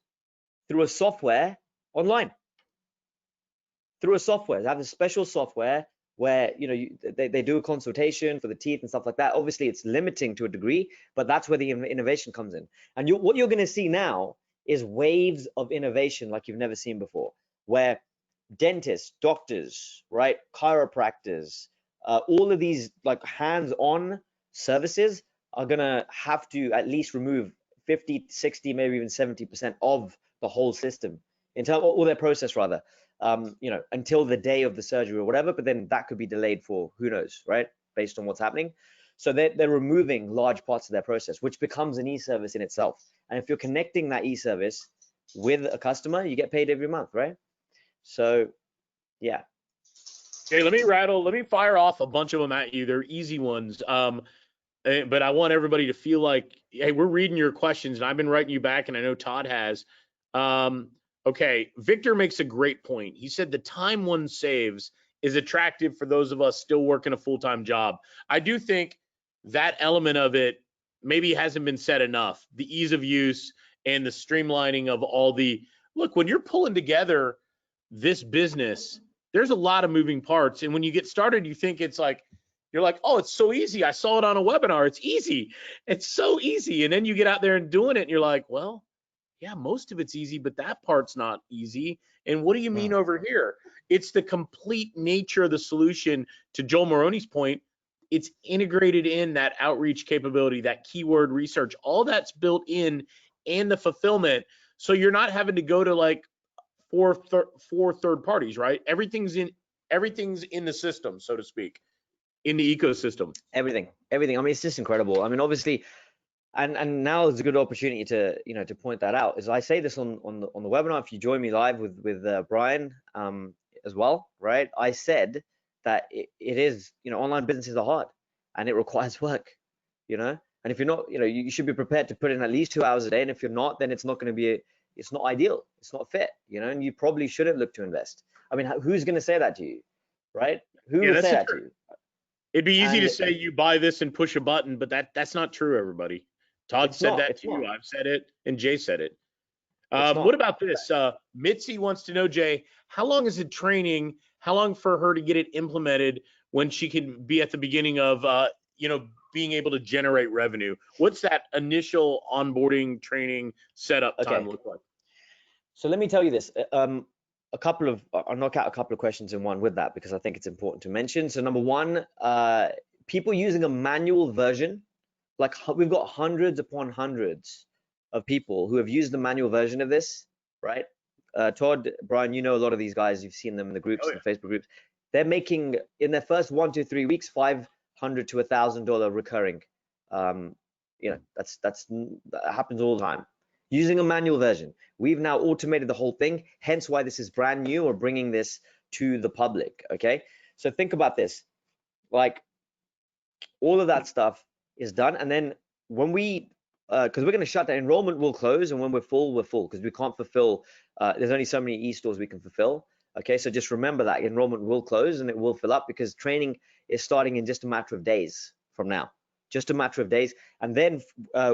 through a software online. Through a software. They have a special software where they do a consultation for the teeth and stuff like that. Obviously, it's limiting to a degree, but that's where the innovation comes in. And what you're going to see now is waves of innovation like you've never seen before, where dentists, doctors, right, chiropractors, all of these like hands-on services are going to have to at least remove 50, 60, maybe even 70% of the whole system in terms of all their process, rather. Until the day of the surgery or whatever, but then that could be delayed for who knows, right? Based on what's happening. So they're removing large parts of their process, which becomes an e-service in itself. And if you're connecting that e-service with a customer, you get paid every month, right? So, yeah. Okay, let me fire off a bunch of them at you. They're easy ones. But I want everybody to feel like, hey, we're reading your questions and I've been writing you back, and I know Todd has. Okay, Victor makes a great point. He said the time one saves is attractive for those of us still working a full-time job. I do think that element of it maybe hasn't been said enough. The ease of use and the streamlining of all the, look, when you're pulling together this business, there's a lot of moving parts. And when you get started, you think it's like, you're like, oh, it's so easy. I saw it on a webinar. It's easy. It's so easy. And then you get out there and doing it and you're like, well, yeah, most of it's easy, but that part's not easy. And what do you mean over here? It's the complete nature of the solution. To Joel Maroney's point, it's integrated in that outreach capability, that keyword research, all that's built in, and the fulfillment. So you're not having to go to like four third parties, right? Everything's in the system, so to speak, in the ecosystem. Everything. I mean, it's just incredible. I mean, obviously, and now is a good opportunity to to point that out. As I say this on the webinar, if you join me live with Brian as well, right? I said that it is, online businesses are hard and it requires work, and if you're not, you should be prepared to put in at least 2 hours a day. And if you're not, then it's not going to be it's not ideal, it's not fit, and you probably shouldn't look to invest. I mean, who's going to say that to you, right? Who would say that to you? It'd be easy to say you buy this and push a button, but that's not true, everybody. Todd said that to you. I've said it, and Jay said it. What about this? Mitzi wants to know, Jay, how long is it training? How long for her to get it implemented when she can be at the beginning of, being able to generate revenue? What's that initial onboarding training setup time look like? So let me tell you this. I'll knock out a couple of questions in one with that because I think it's important to mention. So number one, people using a manual version, like we've got hundreds upon hundreds of people who have used the manual version of this, right? Todd, Brian, you know a lot of these guys. You've seen them in the groups, in the Facebook groups. They're making in their first 1 to 3 weeks $500 to $1,000 recurring. That happens all the time using a manual version. We've now automated the whole thing, hence why this is brand new or bringing this to the public. Okay, so think about this, like all of that stuff is done, and then when we because we're going to shut down, enrollment will close, and when we're full because we can't fulfill, there's only so many e-stores we can fulfill. Okay, so just remember that enrollment will close and it will fill up because training is starting in just a matter of days from now, just a matter of days. And then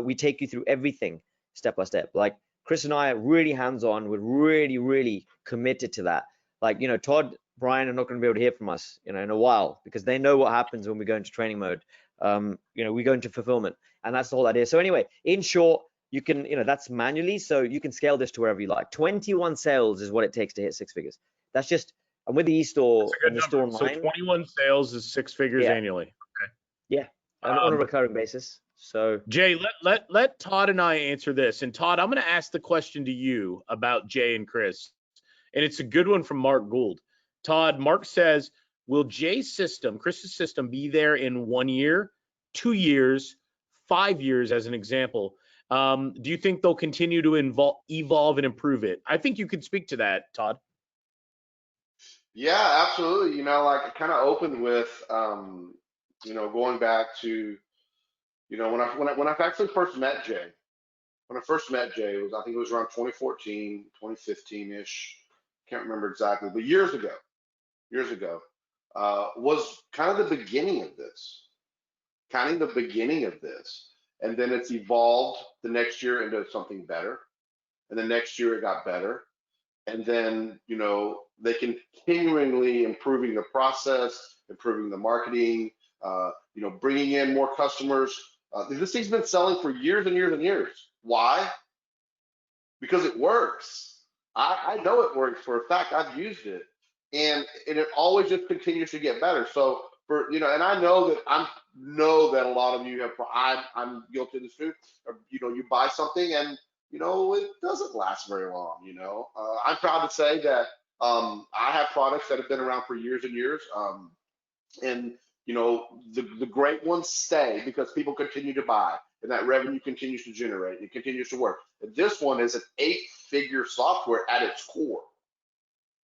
we take you through everything step by step. Like Chris and I are really hands-on. We're really, really committed to that. Like, Todd, Brian are not going to be able to hear from us, in a while because they know what happens when we go into training mode. We go into fulfillment, and that's the whole idea. So anyway, in short, you can, that's manually, so you can scale this to wherever you like. 21 sales is what it takes to hit 6 figures. That's just, and with the e-store and the store online. So 21 sales is 6 figures annually. Okay. Yeah, on a recurring basis. So Jay, let Todd and I answer this. And Todd, I'm going to ask the question to you about Jay and Chris. And it's a good one from Mark Gould. Todd, Mark says, will Jay's system, Chris's system, be there in 1 year, 2 years, 5 years, as an example? Do you think they'll continue to evolve and improve it? I think you could speak to that, Todd. Yeah, absolutely. Like it kind of opened with, going back to, when I actually first met Jay. When I first met Jay, I think it was around 2014, 2015-ish. Can't remember exactly, but years ago, was kind of the beginning of this. And then it's evolved the next year into something better. And the next year it got better. And then, they continually improving the process, improving the marketing, bringing in more customers. This thing's been selling for years and years and years. Why? Because it works. I know it works for a fact. I've used it, and it always just continues to get better. So and I know that a lot of you have. I'm guilty of this too. You buy something and it doesn't last very long. I'm proud to say that I have products that have been around for years and years, and the great ones stay because people continue to buy, and that revenue continues to generate. It continues to work. And this one is an 8-figure software at its core,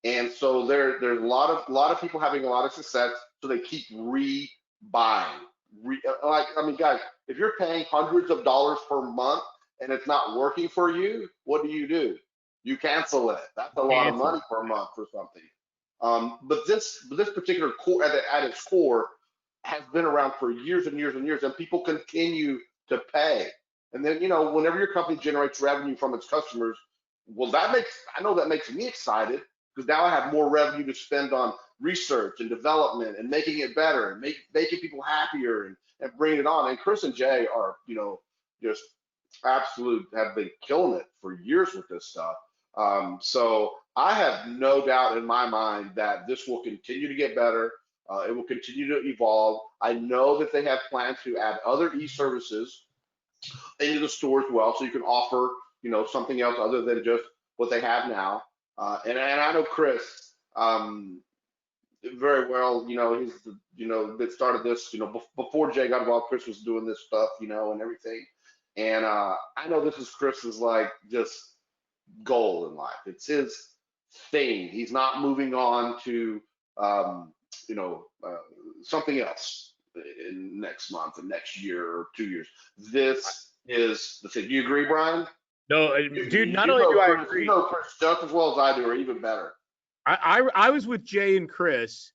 and so there's a lot of people having a lot of success. So they keep rebuying. Guys, if you're paying hundreds of dollars per month and it's not working for you, what do? You cancel it. That's a lot of money per month for something. But this particular core at its core has been around for years and years and years, and people continue to pay. And then whenever your company generates revenue from its customers, well, I know that makes me excited because now I have more revenue to spend on research and development and making it better and making people happier and bringing it on. And Chris and Jay are just have been killing it for years with this stuff. So I have no doubt in my mind that this will continue to get better. It will continue to evolve. I know that they have plans to add other e-services into the store as well, so you can offer, something else other than just what they have now. And I know Chris very well. He's that started this. Before Jay got involved, Chris was doing this stuff, and everything. And I know this is Chris's just goal in life. It's his thing. He's not moving on to something else in next month and next year or 2 years. This is the thing. Do you agree, Brian? No, dude. Not only do I agree, Chris just as well as I do, or even better. I was with Jay and Chris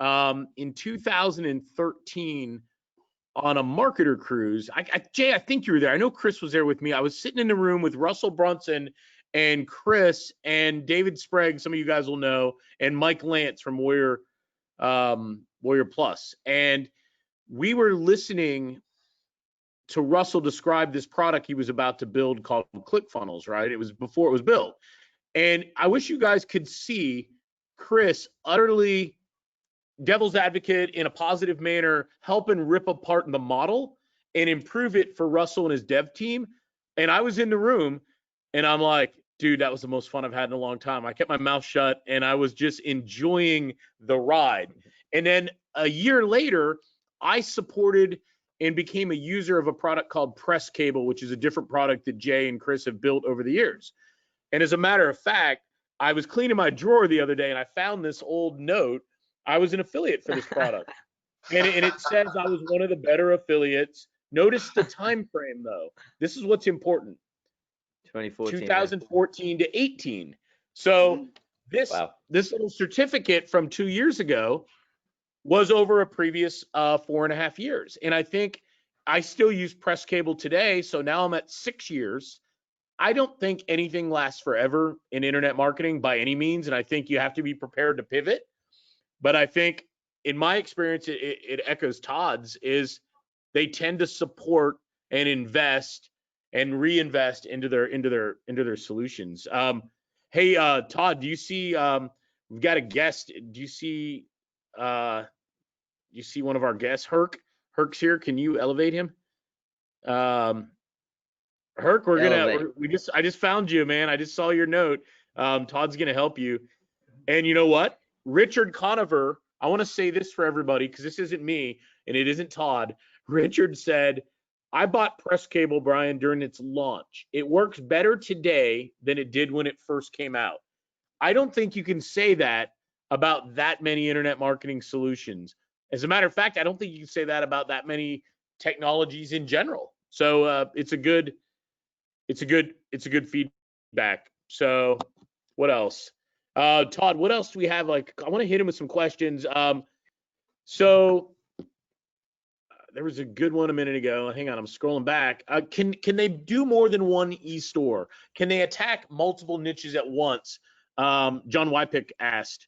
in 2013 on a marketer cruise. Jay, I think you were there. I know Chris was there with me. I was sitting in the room with Russell Brunson and Chris and David Sprague, some of you guys will know, and Mike Lance from Warrior Plus. And we were listening to Russell describe this product he was about to build called ClickFunnels, right? It was before it was built. And I wish you guys could see Chris utterly devil's advocate in a positive manner, helping rip apart the model and improve it for Russell and his dev team. And I was in the room and I'm like, dude, that was the most fun I've had in a long time. I kept my mouth shut and I was just enjoying the ride. And then a year later, I supported and became a user of a product called Press Cable, which is a different product that Jay and Chris have built over the years. And as a matter of fact, I was cleaning my drawer the other day and I found this old note. I was an affiliate for this product. And it says I was one of the better affiliates. Notice the time frame, though. This is what's important. 2014 to 18. So this little certificate from 2 years ago was over a previous 4.5 years. And I think I still use Press Cable today. So now I'm at 6 years. I don't think anything lasts forever in internet marketing by any means. And I think you have to be prepared to pivot. But I think in my experience, it echoes Todd's, is they tend to support and invest and reinvest into their solutions. Hey, Todd, do you see we've got a guest? Do you see one of our guests, Herc? Herc's here. Can you elevate him? Herc, I just found you, man. I just saw your note. Todd's gonna help you. And you know what? Richard Conover, I want to say this for everybody because this isn't me and it isn't Todd. Richard said, I bought Press Cable, Brian, during its launch. It works better today than it did when it first came out. I don't think you can say that about that many internet marketing solutions. As a matter of fact, I don't think you can say that about that many technologies in general. So it's a good feedback. So what else? Todd, what else do we have? Like, I want to hit him with some questions. So there was a good one a minute ago. Hang on, I'm scrolling back. Can they do more than one e-store? Can they attack multiple niches at once? John Wypick asked.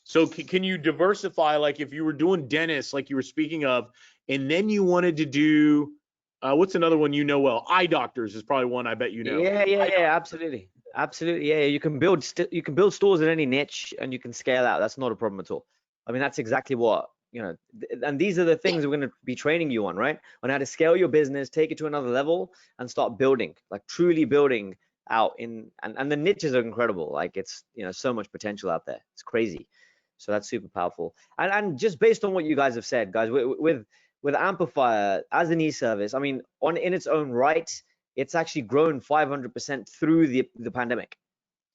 So can you diversify, like if you were doing dentists, like you were speaking of, and then you wanted to do, what's another one you know well? Eye doctors is probably one I bet you know. Yeah, absolutely. Yeah, you can build stores in any niche and you can scale out. That's not a problem at all. I mean, that's exactly what, and these are the things we're going to be training you on, right? On how to scale your business, take it to another level and start building, like truly building out and the niches are incredible. Like it's, so much potential out there. It's crazy. So that's super powerful. And just based on what you guys have said, guys, with Amplifier as an e-service, I mean, in its own right, it's actually grown 500% through the pandemic.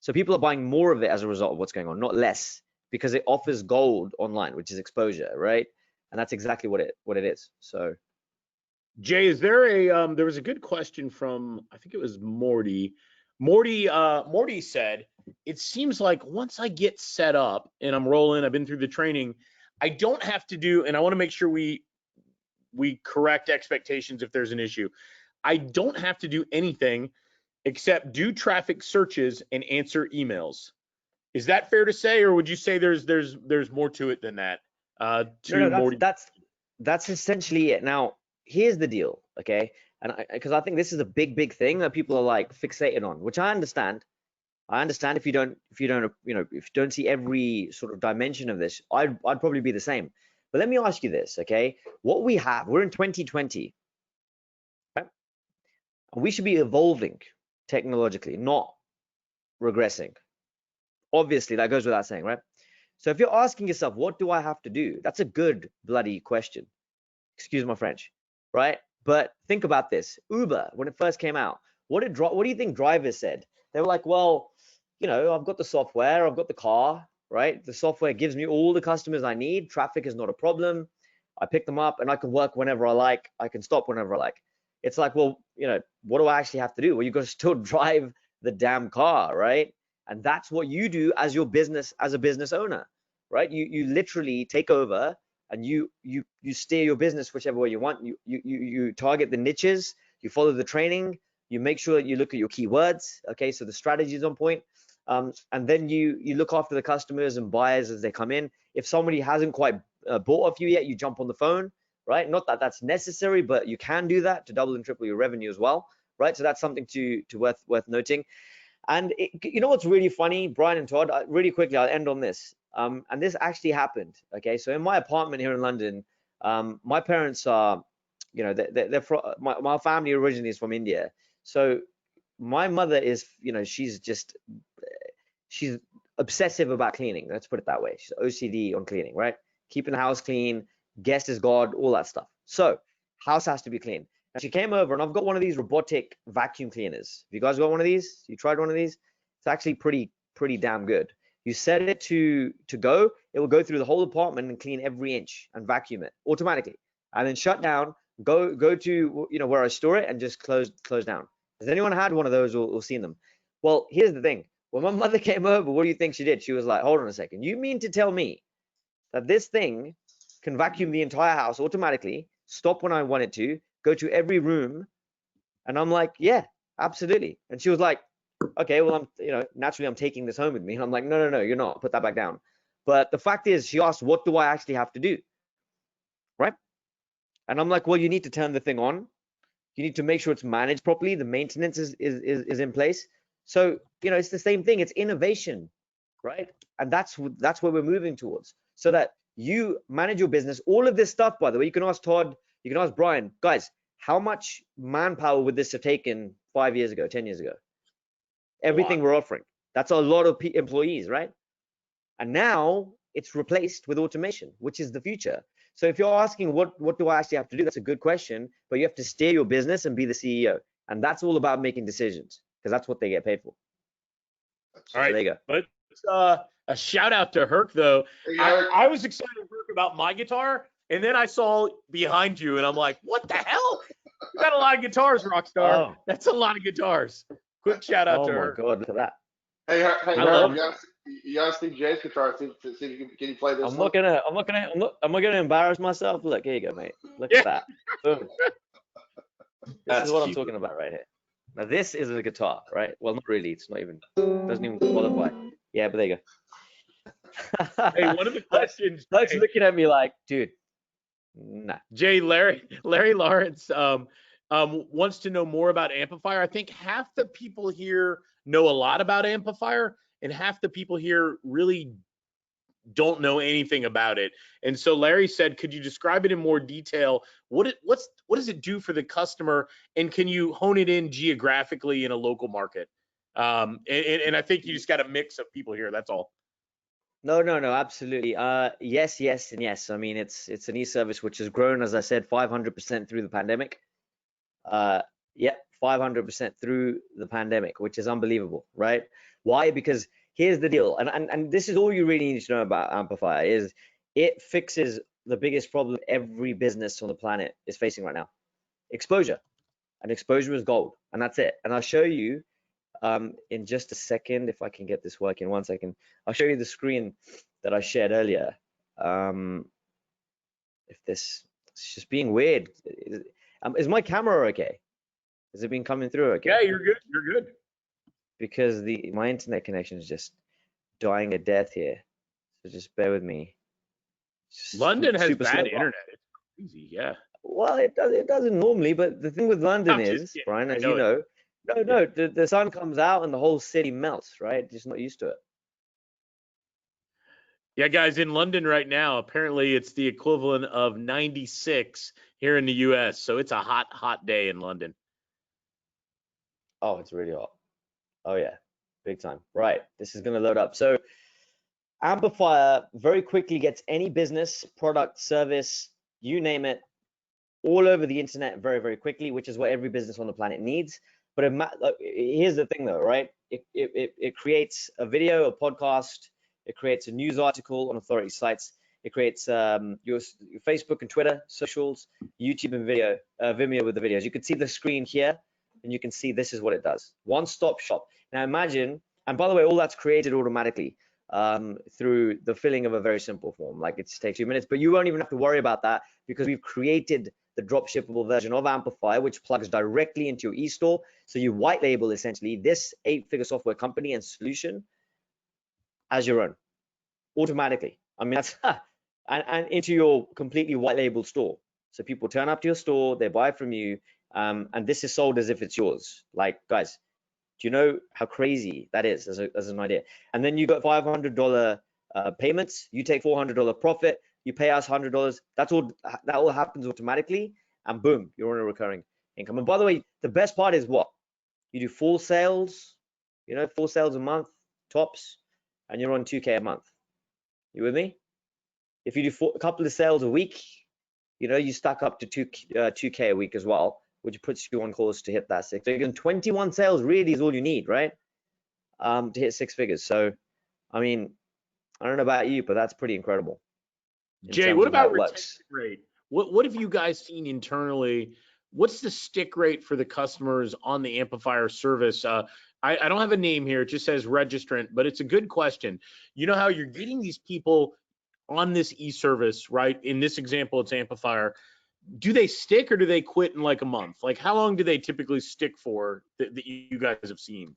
So people are buying more of it as a result of what's going on, not less, because it offers gold online, which is exposure, right? And that's exactly what it is. So, Jay, is there there was a good question from, I think it was Morty. Morty said, it seems like once I get set up and I'm rolling, I've been through the training, I don't have to do, and I want to make sure we correct expectations if there's an issue. I don't have to do anything except do traffic searches and answer emails. Is that fair to say, or would you say there's more to it than that? That's essentially it. Now, here's the deal, okay? And because I think this is a big thing that people are like fixated on, which I understand. I understand if you don't see every sort of dimension of this, I'd probably be the same. But let me ask you this, okay? What we have, we're in 2020. Okay? We should be evolving technologically, not regressing. Obviously, that goes without saying, right? So if you're asking yourself, what do I have to do? That's a good bloody question. Excuse my French, right? But think about this. Uber, when it first came out, what do you think drivers said? They were like, well, I've got the software, I've got the car, right? The software gives me all the customers I need. Traffic is not a problem. I pick them up and I can work whenever I like. I can stop whenever I like. It's like, well, what do I actually have to do? Well, you've got to still drive the damn car, right? And that's what you do as your business, as a business owner, right? You literally take over and you steer your business whichever way you want. You target the niches, you follow the training, you make sure that you look at your keywords, okay? So the strategy is on point. And then you look after the customers and buyers as they come in. If somebody hasn't quite bought off you yet, you jump on the phone, right? Not that that's necessary, but you can do that to double and triple your revenue as well, right? So that's something to worth noting. And you know what's really funny, Brian and Todd, really quickly, I'll end on this. And this actually happened. Okay, so in my apartment here in London, my parents are, you know, they're from, my family originally is from India. So my mother is, you know, she's obsessive about cleaning. Let's put it that way. She's OCD on cleaning, right? Keeping the house clean, guest is God, all that stuff. So house has to be clean. And she came over, and I've got one of these robotic vacuum cleaners. Have you guys got one of these? You tried one of these? It's actually pretty damn good. You set it to go, it will go through the whole apartment and clean every inch and vacuum it automatically, and then shut down. Go to, you know, where I store it and just close down. Has anyone had one of those or seen them? Well, here's the thing. When my mother came over, what do you think she did? She was like, hold on a second. You mean to tell me that this thing can vacuum the entire house automatically, stop when I want it to, go to every room? And I'm like, yeah, absolutely. And she was like, okay, well, I'm, you know, naturally I'm taking this home with me. And I'm like, no, you're not. Put that back down. But the fact is, she asked, what do I actually have to do? Right? And I'm like, well, you need to turn the thing on. You need to make sure it's managed properly. The maintenance is in place. So, you know, it's the same thing. It's innovation, right? And that's where we're moving towards, so that you manage your business. All of this stuff, by the way, you can ask Todd, you can ask Brian, guys, how much manpower would this have taken 5 years ago, 10 years ago? Everything we're offering. That's a lot of employees, right? And now it's replaced with automation, which is the future. So if you're asking what do I actually have to do, that's a good question, but you have to steer your business and be the CEO. And that's all about making decisions, because that's what they get paid for. All right, so there you go. But a shout out to Herc though. Hey, I was excited, Herc, about my guitar, and then I saw behind you, and I'm like, what the hell? You got a lot of guitars, Rockstar. Oh. That's a lot of guitars. Quick shout out to Herc. Oh my God, look at that. Hey, I love you gotta see Jay's guitar. See if you can play this I'm one. not gonna embarrass myself. Look, here you go, mate. Look at that. Boom. This is what I'm talking about right here. Now this is a guitar, right? Well, not really. It's not even, doesn't even qualify. Yeah, but there you go. Hey, one of the questions. Doug's looking at me like, dude, nah. Jay, Larry Lawrence wants to know more about Amplifier. I think half the people here know a lot about Amplifier, and half the people here really don't know anything about it. And so Larry said, could you describe it in more detail? What does it do for the customer, and can you hone it in geographically in a local market? And I think you just got a mix of people here. That's all. No, absolutely. Yes, and yes. I mean, it's an e-service which has grown, as I said, 500% through the pandemic. 500% through the pandemic, which is unbelievable, right? Why? Because here's the deal, and this is all you really need to know about Amplifier, is it fixes the biggest problem every business on the planet is facing right now: exposure. And exposure is gold, and that's it. And I'll show you in just a second, if I can get this working. 1 second. I'll show you the screen that I shared earlier. If this, it's just being weird. Is my camera okay? Has it been coming through okay? Yeah, you're good. You're good. Because my internet connection is just dying a death here. So just bear with me. London has bad slow. internet. It's crazy, yeah. Well, it doesn't normally, but the thing with London is, Brian, as you know, the sun comes out and the whole city melts, right? Just not used to it. Yeah, guys, in London right now, apparently it's the equivalent of 96 here in the US. So it's a hot, hot day in London. Oh, it's really hot. Oh yeah, big time. Right, this is gonna load up. So Amplifier very quickly gets any business, product, service, you name it, all over the internet very, very quickly, which is what every business on the planet needs. But here's the thing though, right? It creates a video, a podcast, it creates a news article on authority sites, it creates your Facebook and Twitter, socials, YouTube and Vimeo with the videos. You can see the screen here, and you can see this is what it does. One-stop shop. Now imagine, and by the way, all that's created automatically through the filling of a very simple form. Like, it takes 2 minutes, but you won't even have to worry about that, because we've created the drop shippable version of Amplifier, which plugs directly into your e-store. So you white label essentially this 8-figure software company and solution as your own automatically. I mean, that's and into your completely white labeled store. So people turn up to your store, they buy from you, and this is sold as if it's yours. Like, guys, do you know how crazy that is as an idea? And then you got $500 payments. You take $400 profit. You pay us $100. That all happens automatically, and boom, you're on a recurring income. And by the way, the best part is what? You do 4 sales, 4 sales a month tops, and you're on 2K a month. You with me? If you do a couple of sales a week, you stack up to 2K a week as well, which puts you on course to hit that 6. So again, 21 sales really is all you need, right? To hit 6 figures. So, I mean, I don't know about you, but that's pretty incredible. Jay, what about retention rate? What have you guys seen internally? What's the stick rate for the customers on the amplifier service? I don't have a name here. It just says registrant, but it's a good question. You know how you're getting these people on this e-service, right? In this example, it's amplifier. Do they stick or do they quit in like a month? Like, how long do they typically stick for that you guys have seen?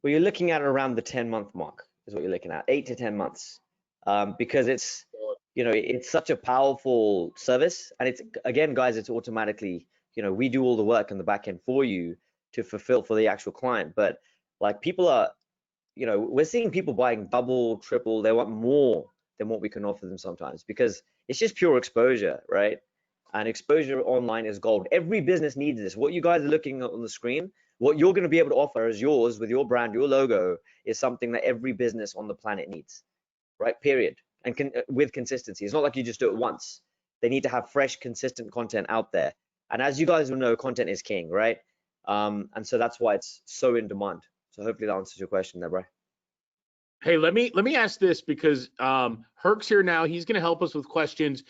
Well, you're looking at around the 10-month mark is what you're looking at, 8 to 10 months, because it's, it's such a powerful service. And it's, again, guys, it's automatically, we do all the work in the back end for you to fulfill for the actual client. But like people are, we're seeing people buying double, triple, they want more than what we can offer them sometimes, because it's just pure exposure, right? And exposure online is gold. Every business needs this. What you guys are looking at on the screen, what you're going to be able to offer as yours with your brand, your logo, is something that every business on the planet needs, right? Period. And with consistency. It's not like you just do it once. They need to have fresh, consistent content out there. And as you guys will know, content is king, right? And so that's why it's so in demand. So hopefully that answers your question there, bro. Hey, let me ask this, because Herc's here now. He's going to help us with questions.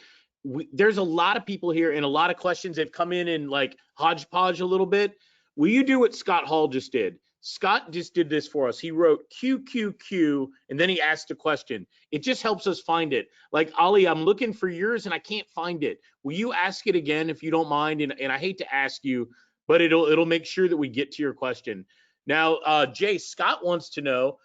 There's a lot of people here and a lot of questions that come in like hodgepodge a little bit. Will you do what Scott Hall just did? Scott just did this for us. He wrote QQQ and then he asked a question. It just helps us find it. Like, Ali, I'm looking for yours and I can't find it. Will you ask it again if you don't mind? And I hate to ask you, but it'll make sure that we get to your question. Now, Jay, Scott wants to know,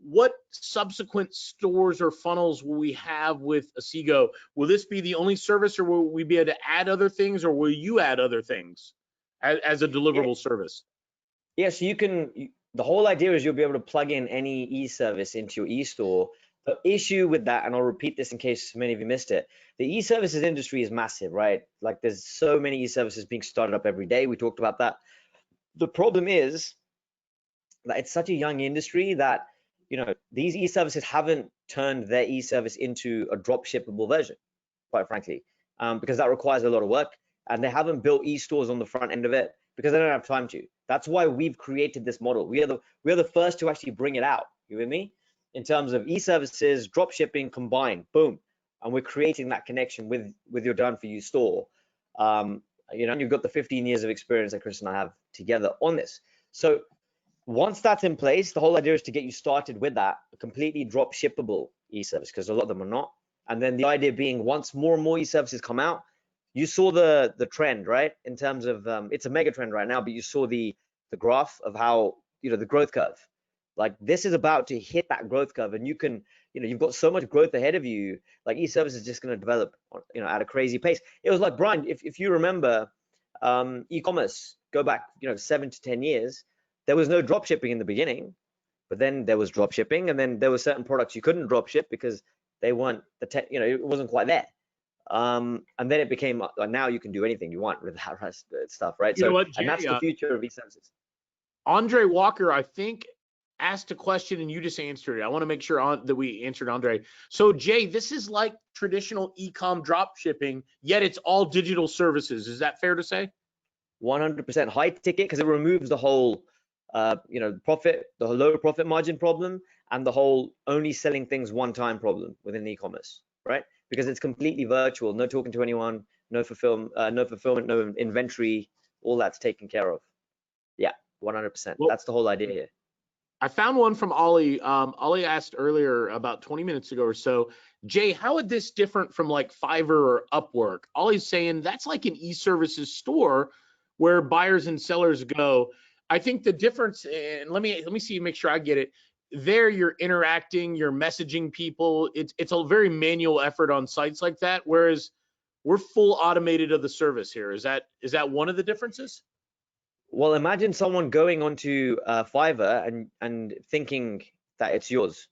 what subsequent stores or funnels will we have with Asigo? Will this be the only service, or will we be able to add other things, or will you add other things as a deliverable service? Yeah, so the whole idea is you'll be able to plug in any e-service into your e-store. The issue with that, and I'll repeat this in case many of you missed it, the e-services industry is massive, right? Like there's so many e-services being started up every day. We talked about that. The problem is that it's such a young industry that these e-services haven't turned their e-service into a drop shippable version, quite frankly, because that requires a lot of work, and they haven't built e-stores on the front end of it because they don't have time to. That's why we've created this model. We are the first to actually bring it out. You with me? In terms of e-services, drop shipping combined, boom, and we're creating that connection with your done for you store. And you've got the 15 years of experience that Chris and I have together on this. So once that's in place, the whole idea is to get you started with that, a completely drop shippable e-service, because a lot of them are not. And then the idea being, once more and more e-services come out, you saw the trend, right? In terms of, it's a mega trend right now, but you saw the graph of how, the growth curve. Like this is about to hit that growth curve, and you can, you've got so much growth ahead of you. Like e-service is just going to develop, at a crazy pace. It was like, Brian, if you remember, e-commerce, go back, 7 to 10 years, there was no drop shipping in the beginning, but then there was drop shipping, and then there were certain products you couldn't drop ship because they weren't it wasn't quite there. And then it became like, now you can do anything you want with that rest stuff, right? You know what, Jay, and that's the future of e-services. Andre Walker, I think, asked a question and you just answered it. I want to make sure that we answered Andre. So Jay, this is like traditional e-com drop shipping, yet it's all digital services. Is that fair to say? 100% high ticket, because it removes the whole the low profit margin problem and the whole only selling things one time problem within e-commerce, right? Because it's completely virtual, no talking to anyone, no fulfillment, no inventory, all that's taken care of. Yeah, 100%. Well, that's the whole idea here. I found one from Ollie. Ollie asked earlier, about 20 minutes ago or so, Jay, how would this different from like Fiverr or Upwork? Ollie's saying that's like an e-services store where buyers and sellers go. I think the difference, and let me see, make sure I get it. There, you're interacting, you're messaging people. It's a very manual effort on sites like that. Whereas we're full automated of the service here. Is that one of the differences? Well, imagine someone going onto Fiverr and thinking that it's yours.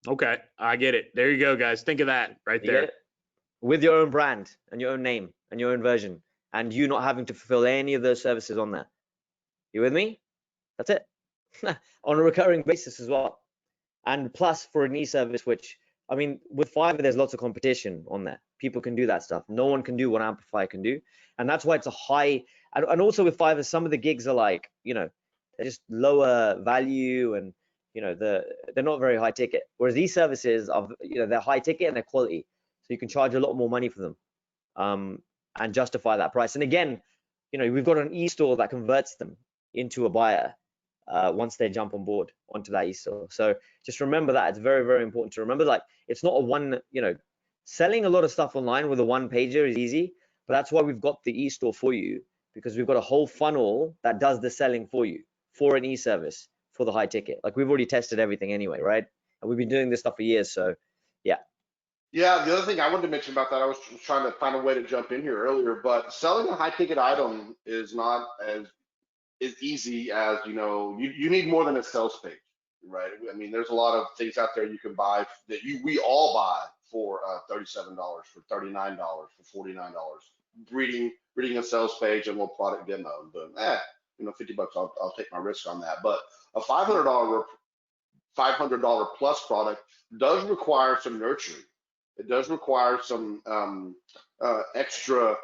Okay, I get it. There you go, guys. Think of that right You there. get it? With your own brand and your own name and your own version, and you not having to fulfill any of those services on there. You with me? That's it. On a recurring basis as well. And plus for an e-service, which, I mean, with Fiverr, there's lots of competition on there. People can do that stuff. No one can do what Amplify can do. And that's why it's a high, and also with Fiverr, some of the gigs are like, you know, they're just lower value and, you know, they're not very high ticket. Whereas these services are, you know, they're high ticket and they're quality. So you can charge a lot more money for them and justify that price. And again, you know, we've got an e-store that converts them into a buyer once they jump on board onto that e-store. So just remember that. It's very, very important to remember, like, it's not a one, you know, selling a lot of stuff online with a one pager is easy, but that's why we've got the e-store for you, because we've got a whole funnel that does the selling for you for an e-service for the high ticket. Like, we've already tested everything anyway, right? And we've been doing this stuff for years. So yeah. Yeah, the other thing I wanted to mention about that, I was trying to find a way to jump in here earlier, but selling a high ticket item is not as easy as, you know, you need more than a sales page, right? I mean, there's a lot of things out there you can buy that we all buy for $37, for $39, for $49. Reading a sales page and a little product demo, but you know, $50, I'll take my risk on that. But a $500 plus product does require some nurturing. It does require some extra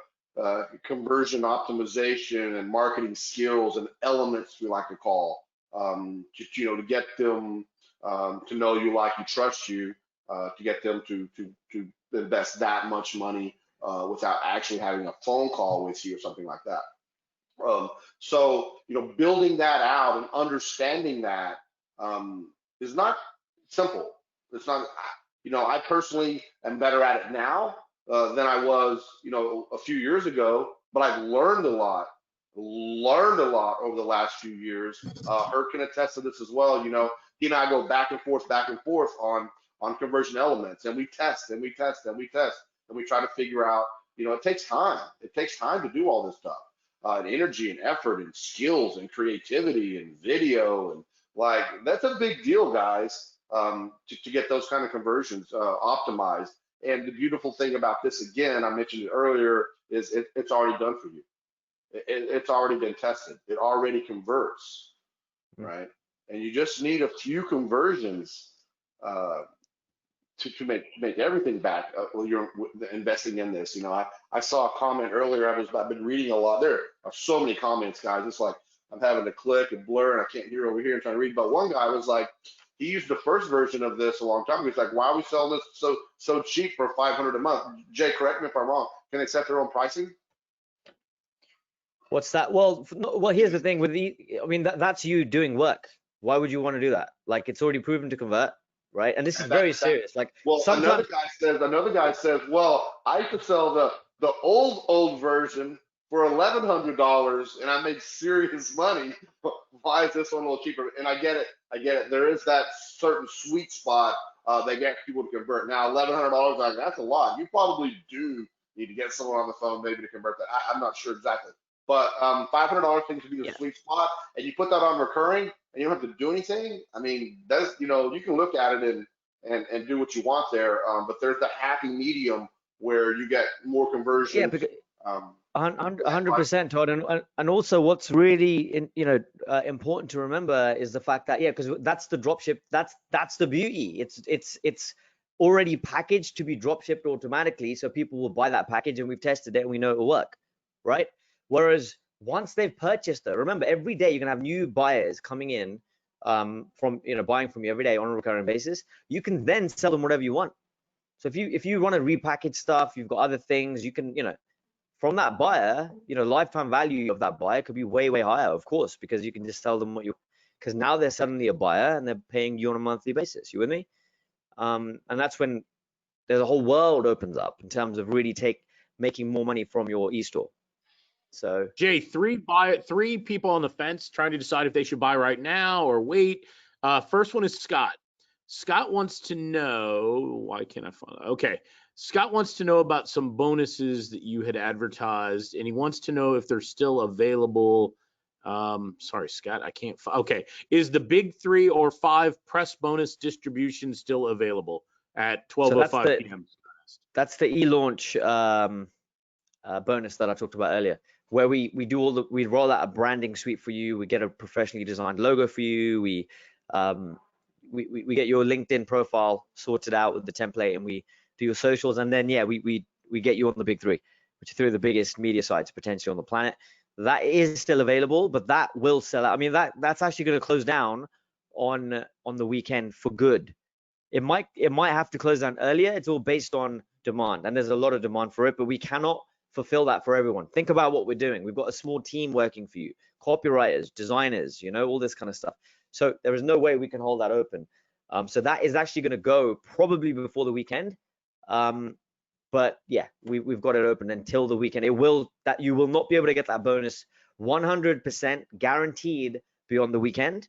conversion optimization and marketing skills and elements, we like to call, you know, to get them to know you, like you, trust you, to get them to invest that much money without actually having a phone call with you or something like that. So, you know, building that out and understanding that is not simple. It's not, you know, I personally am better at it now than I was, you know, a few years ago, but I've learned a lot over the last few years. Herc can attest to this as well. You know, he and I go back and forth on conversion elements, and we test and we test and we test, and we try to figure out, you know, it takes time. It takes time to do all this stuff, and energy and effort and skills and creativity and video, and like, that's a big deal, guys, to get those kind of conversions optimized. And the beautiful thing about this, again, I mentioned it earlier, is it's already done for you. It's already been tested. It already converts, right? And you just need a few conversions to make everything back while you're investing in this. You know, I saw a comment earlier. I've been reading a lot. There are so many comments, guys. It's like I'm having to click and blur, and I can't hear over here and trying to read. But one guy was like, he used the first version of this a long time ago. He's like, why are we selling this so cheap for $500 a month? Jay, correct me if I'm wrong. Can they set their own pricing? What's that? Well, here's the thing with I mean, that's you doing work. Why would you want to do that? Like, it's already proven to convert, right? And this is very serious. Like, well, sometimes another guy says, well, I could sell the old version for $1,100 and I made serious money. Why is this one a little cheaper? And I get it. There is that certain sweet spot that gets people to convert. Now, $1,100, that's a lot. You probably do need to get someone on the phone maybe to convert that. I'm not sure exactly. But $500 seems to be the sweet spot, and you put that on recurring, and you don't have to do anything. I mean, that's, you know, you can look at it and do what you want there, but there's that happy medium where you get more conversions. Yeah, because 100%, Todd, and also what's really important to remember is the fact that, because that's the dropship. That's the beauty. It's already packaged to be dropshipped automatically, so people will buy that package, and we've tested it and we know it will work, right? Whereas once they've purchased it, remember, every day you're gonna have new buyers coming in from buying from you every day on a recurring basis. You can then sell them whatever you want. So if you want to repackage stuff, you've got other things, you can, from that buyer, lifetime value of that buyer could be way, way higher, of course, because you can just sell them because now they're suddenly a buyer and they're paying you on a monthly basis. You with me? And that's when there's a whole world opens up in terms of really making more money from your e-store. So Jay, three people on the fence trying to decide if they should buy right now or wait. First one is Scott. Scott wants to know, why can't I find it? Okay. Scott wants to know about some bonuses that you had advertised, and he wants to know if they're still available. Sorry, Scott, I can't. Okay, is the big 3 or 5 press bonus distribution still available at 12:05 p.m.? That's the e-launch bonus that I talked about earlier, where we roll out a branding suite for you. We get a professionally designed logo for you. We get your LinkedIn profile sorted out with the template, and we do your socials, and then we get you on the big 3, which are 3 of the biggest media sites potentially on the planet. That is still available, but that will sell out. I mean, that's actually going to close down on the weekend for good. It might have to close down earlier. It's all based on demand, and there's a lot of demand for it, but we cannot fulfill that for everyone. Think about what we're doing. We've got a small team working for you, copywriters, designers, all this kind of stuff. So there is no way we can hold that open. So that is actually going to go probably before the weekend. But yeah, we've got it open until the weekend. You will not be able to get that bonus 100% guaranteed beyond the weekend.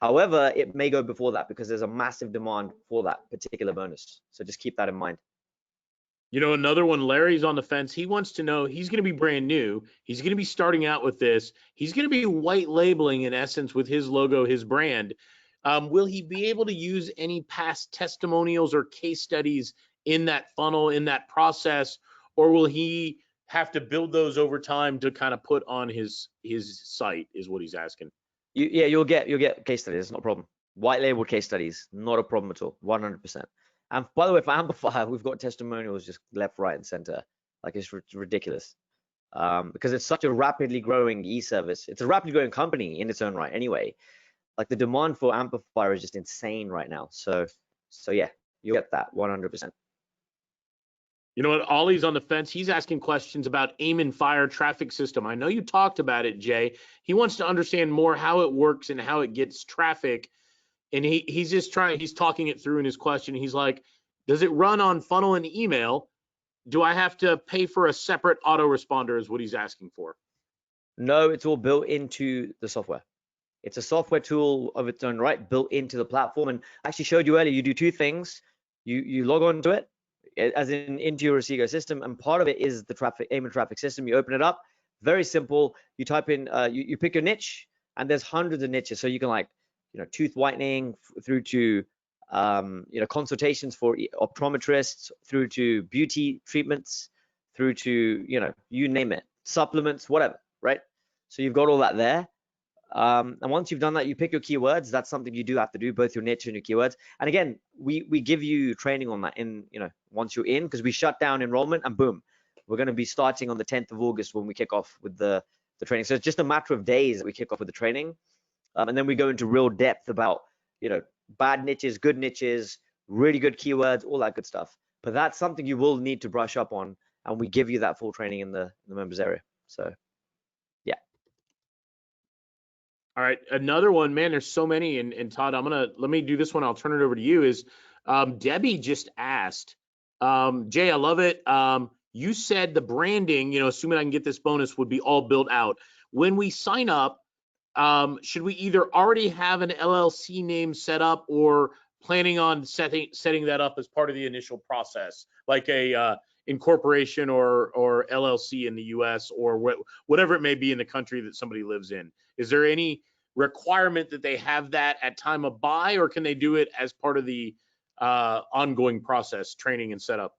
However, it may go before that because there's a massive demand for that particular bonus. So just keep that in mind. Another one, Larry's on the fence. He wants to know, he's going to be brand new. He's going to be starting out with this. He's going to be white labeling, in essence, with his logo, his brand. Will he be able to use any past testimonials or case studies in that funnel, in that process, or will he have to build those over time to kind of put on his site, is what he's asking. You'll get case studies. It's not a problem. White label case studies, not a problem at all. 100%. And by the way, for Amplify, we've got testimonials just left, right, and center. Like, it's ridiculous. Because it's such a rapidly growing e-service. It's a rapidly growing company in its own right anyway. Like, the demand for Amplify is just insane right now. So yeah, you'll get that 100%. You know what? Ollie's on the fence. He's asking questions about aim and fire traffic system. I know you talked about it, Jay. He wants to understand more how it works and how it gets traffic. And he's talking it through in his question. He's like, does it run on funnel and email? Do I have to pay for a separate autoresponder is what he's asking for. No, it's all built into the software. It's a software tool of its own right, built into the platform. And I actually showed you earlier, you do 2 things. You log on to it, as in into your Asigo system, and part of it is the aim and traffic system. You open it up, very simple. You type in, you pick your niche, and there's hundreds of niches. So you can tooth whitening through to consultations for optometrists, through to beauty treatments, through to you name it, supplements, whatever, right? So you've got all that there. And once you've done that, you pick your keywords. That's something you do have to do, both your niche and your keywords. And again, we give you training on that once you're in, because we shut down enrollment and boom, we're going to be starting on the 10th of August when we kick off with the training. So it's just a matter of days that we kick off with the training. And then we go into real depth about, bad niches, good niches, really good keywords, all that good stuff. But that's something you will need to brush up on. And we give you that full training in the members area. So yeah. All right, another one, man, there's so many. And Todd, let me do this one. I'll turn it over to you. Is Debbie just asked, Jay, I love it. You said the branding, assuming I can get this bonus, would be all built out. When we sign up, should we either already have an LLC name set up or planning on setting that up as part of the initial process, like a incorporation or LLC in the US or whatever it may be in the country that somebody lives in? Is there any requirement that they have that at time of buy, or can they do it as part of the ongoing process, training and setup?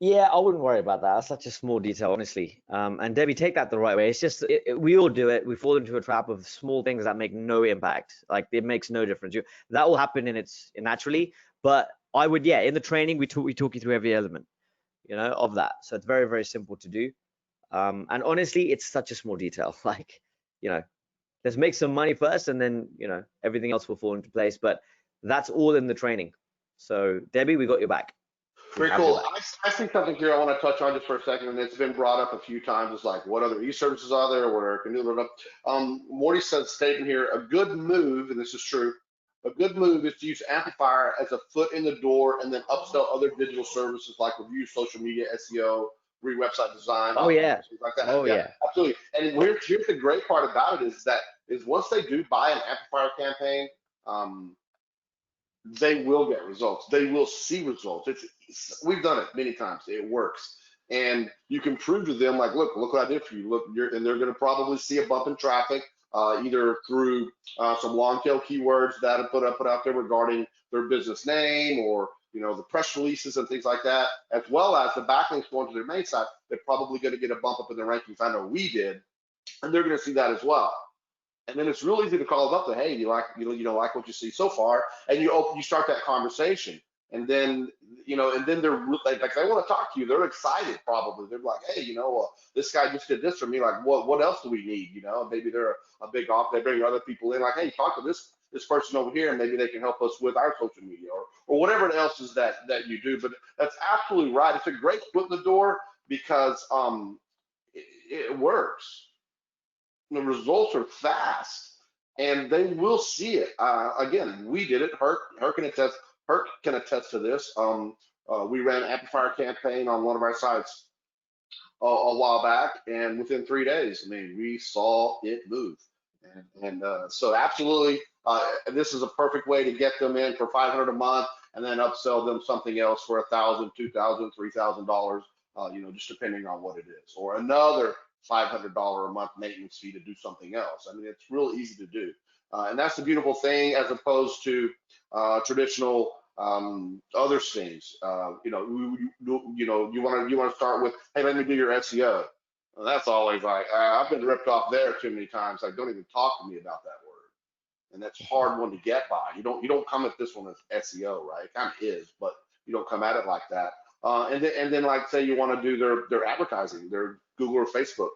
Yeah, I wouldn't worry about that. That's such a small detail, honestly. And Debbie, take that the right way. It's just we all do it. We fall into a trap of small things that make no impact. Like, it makes no difference. That will happen naturally. But I would, in the training we talk you through every element, of that. So it's very, very simple to do. And honestly, it's such a small detail. Like, let's make some money first, and then everything else will fall into place. But that's all in the training. So Debbie, we got your back. Very cool. I think something here I want to touch on just for a second, and it's been brought up a few times. It's like, what other e-services are there? Where can you look up? Morty says, statement here, a good move, and this is true, a good move is to use Amplifier as a foot in the door and then upsell other digital services like review, social media, SEO, website design. Oh yeah. Things like that. Oh yeah. Absolutely. And here's the great part about it is once they do buy an Amplifier campaign, they will get results. They will see results. We've done it many times. It works. And you can prove to them, like, look what I did for you. Look, and they're going to probably see a bump in traffic, either through some long tail keywords that are put out there regarding their business name, or the press releases and things like that, as well as the backlinks going to their main site. They're probably going to get a bump up in the rankings. I know we did, and they're going to see that as well. And then it's real easy to call them up to, hey, you like like what you see so far, and you start that conversation. And then they're like they want to talk to you. They're excited probably. They're like, hey, this guy just did this for me. Like, what else do we need? Maybe they're a big off. They bring other people in. Like, hey, talk to this person over here, and maybe they can help us with our social media, or whatever else is that you do. But that's absolutely right. It's a great foot in the door, because it works. The results are fast, and they will see it. Again, we did it. Herc can attest to this. We ran an amplifier campaign on one of our sites a while back, and within 3 days, I mean, we saw it move. And so absolutely, this is a perfect way to get them in for $500 a month, and then upsell them something else for $1,000, $2,000, $3,000, just depending on what it is, or another $500 a month maintenance fee to do something else. I mean, it's real easy to do, and that's the beautiful thing, as opposed to traditional other things. You want to start with, hey, let me do your SEO. Well, that's always like, I've been ripped off there too many times. Like, don't even talk to me about that word. And that's a hard one to get by. You don't come at this one as SEO, right? It kind of is, but you don't come at it like that. And then like, say you want to do their advertising, their Google or Facebook.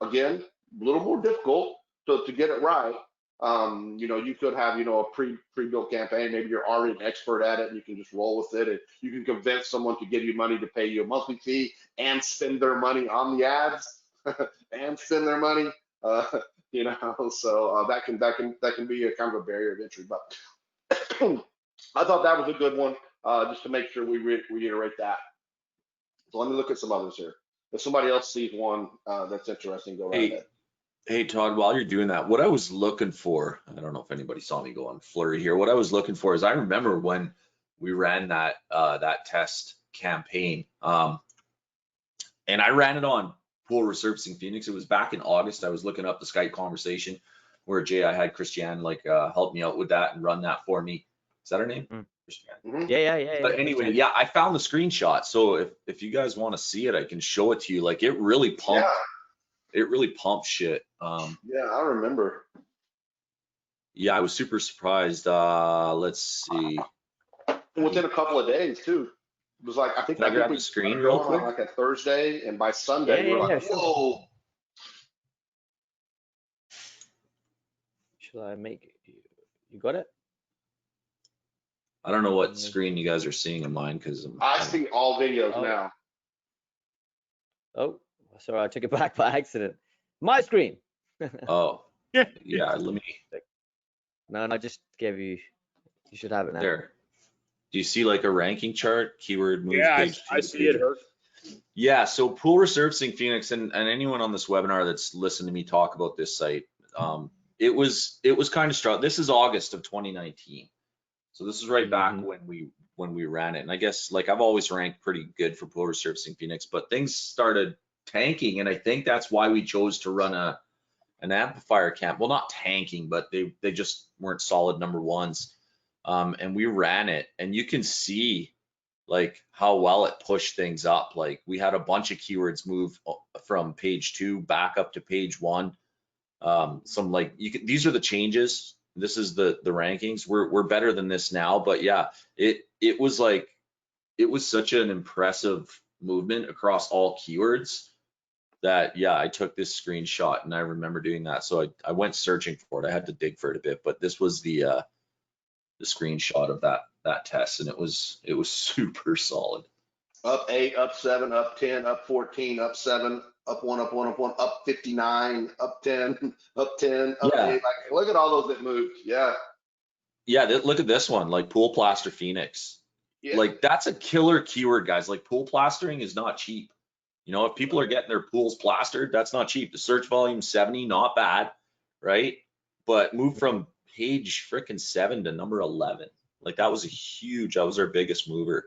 Again, a little more difficult to get it right. You could have, a pre-built campaign. Maybe you're already an expert at it, and you can just roll with it. And you can convince someone to give you money to pay you a monthly fee and spend their money on the ads and spend their money. So that can be a kind of a barrier of entry. But I thought that was a good one, just to make sure we reiterate that. So let me look at some others here. If somebody else sees one that's interesting, go right ahead. Hey, Todd, while you're doing that, what I was looking for, I don't know if anybody saw me go on flurry here. What I was looking for is, I remember when we ran that test campaign, and I ran it on Pool Resurfacing Phoenix. It was back in August. I was looking up the Skype conversation where I had Christiane help me out with that and run that for me. Is that her name? Mm-hmm. Yeah. But anyway, yeah, I found the screenshot. So if you guys want to see it, I can show it to you. Like, it really pumped. Yeah. It really pumped shit. Yeah, I remember. Yeah, I was super surprised. Let's see. Within a couple of days too. It was like, I think grab the screen real quick. Like a Thursday, and by Sunday we're like, whoa. Should I make it? You got it? I don't know what screen you guys are seeing in mine, because I see all videos now. Oh, sorry, I took it back by accident. My screen. Oh, yeah. Let me. No, I just gave you. You should have it now. There. Do you see like a ranking chart? Keyword move. Yeah, page I see it. Yeah. So Pool Resurfacing Phoenix, and anyone on this webinar that's listened to me talk about this site, it was kind of strong. This is August of 2019. So this is right back when we ran it. And I guess, like, I've always ranked pretty good for Pool Resurfacing Phoenix, but things started tanking, and I think that's why we chose to run an amplifier camp. Well, not tanking, but they just weren't solid number ones. And we ran it, and you can see like how well it pushed things up. Like, we had a bunch of keywords move from page 2 back up to page 1. Some these are the changes. This is the rankings. We're better than this now, but yeah, it was such an impressive movement across all keywords that, yeah, I took this screenshot, and I remember doing that. So I went searching for it. I had to dig for it a bit, but this was the screenshot of that test, and it was super solid. Up 8, up 7, up 10, up 14, up 7, up 1, up 1, up 1, up 59, up 10, up 10, up 8. Like, look at all those that moved. Yeah. Yeah, look at this one, like Pool Plaster Phoenix. Yeah. Like, that's a killer keyword, guys. Like, pool plastering is not cheap. If people are getting their pools plastered, that's not cheap. The search volume 70, not bad, right? But move from page frickin' 7 to number 11. Like that was that was our biggest mover.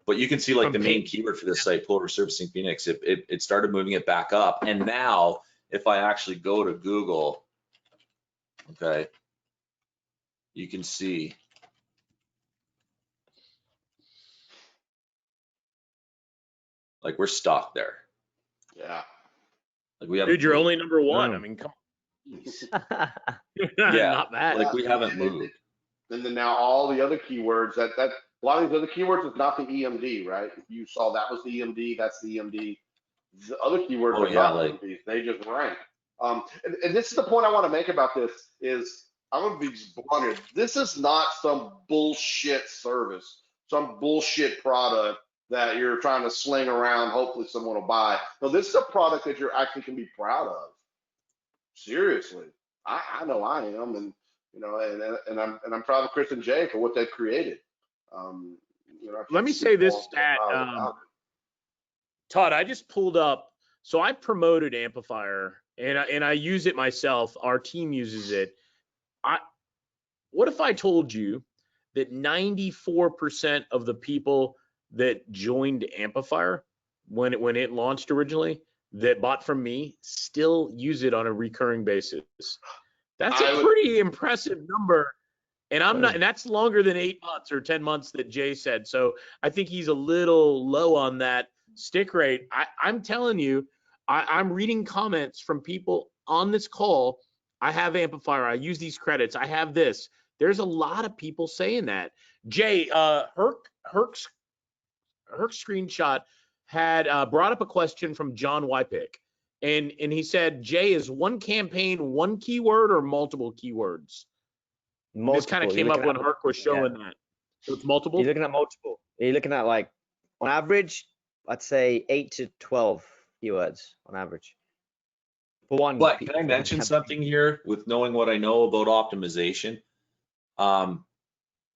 But you can see like From the main page- keyword for this site, pool resurfacing Phoenix, it started moving it back up. And now if I actually go to Google, okay, you can see. Like we're stuck there. Yeah. Like we haven't Dude, you're moved. only number one. No. I mean, come on. Yeah, Not bad. like we haven't And moved. then now all the other keywords that a lot of these other keywords is not the EMD, right? If you saw that was the EMD, that's the EMD. The other keywords Oh are yeah, not like EMDs. They just rank. And this is the point I want to make about this is I'm going to be blunt here. This is not some bullshit service, some bullshit product that you're trying to sling around. Hopefully someone will buy. No, this is a product that you're actually can be proud of. Seriously, I know I am, and you know, and I'm proud of Chris and Jay for what they've created. I Let can't me speak say more this stat, about Todd. I just pulled up. So I promoted Amplifier, and I use it myself. Our team uses it. What if I told you that 94% of the people that joined Amplifier when it launched originally that bought from me still use it on a recurring basis? That's a pretty impressive number. And I'm not, and that's longer than 8 months or 10 months that Jay said. So I think he's a little low on that stick rate. I'm telling you, I'm reading comments from people on this call. I have Amplifier. I use these credits. I have this. There's a lot of people saying that. Jay, Herc's screenshot had brought up a question from John Wypick. And he said, Jay, is one campaign one keyword or multiple keywords? Multiple. This kind of came up when Herc was showing that. So it's multiple? You're looking at multiple. You're looking at like, on average, I'd say 8 to 12 keywords on average. For one. But can I mention something here with knowing what I know about optimization?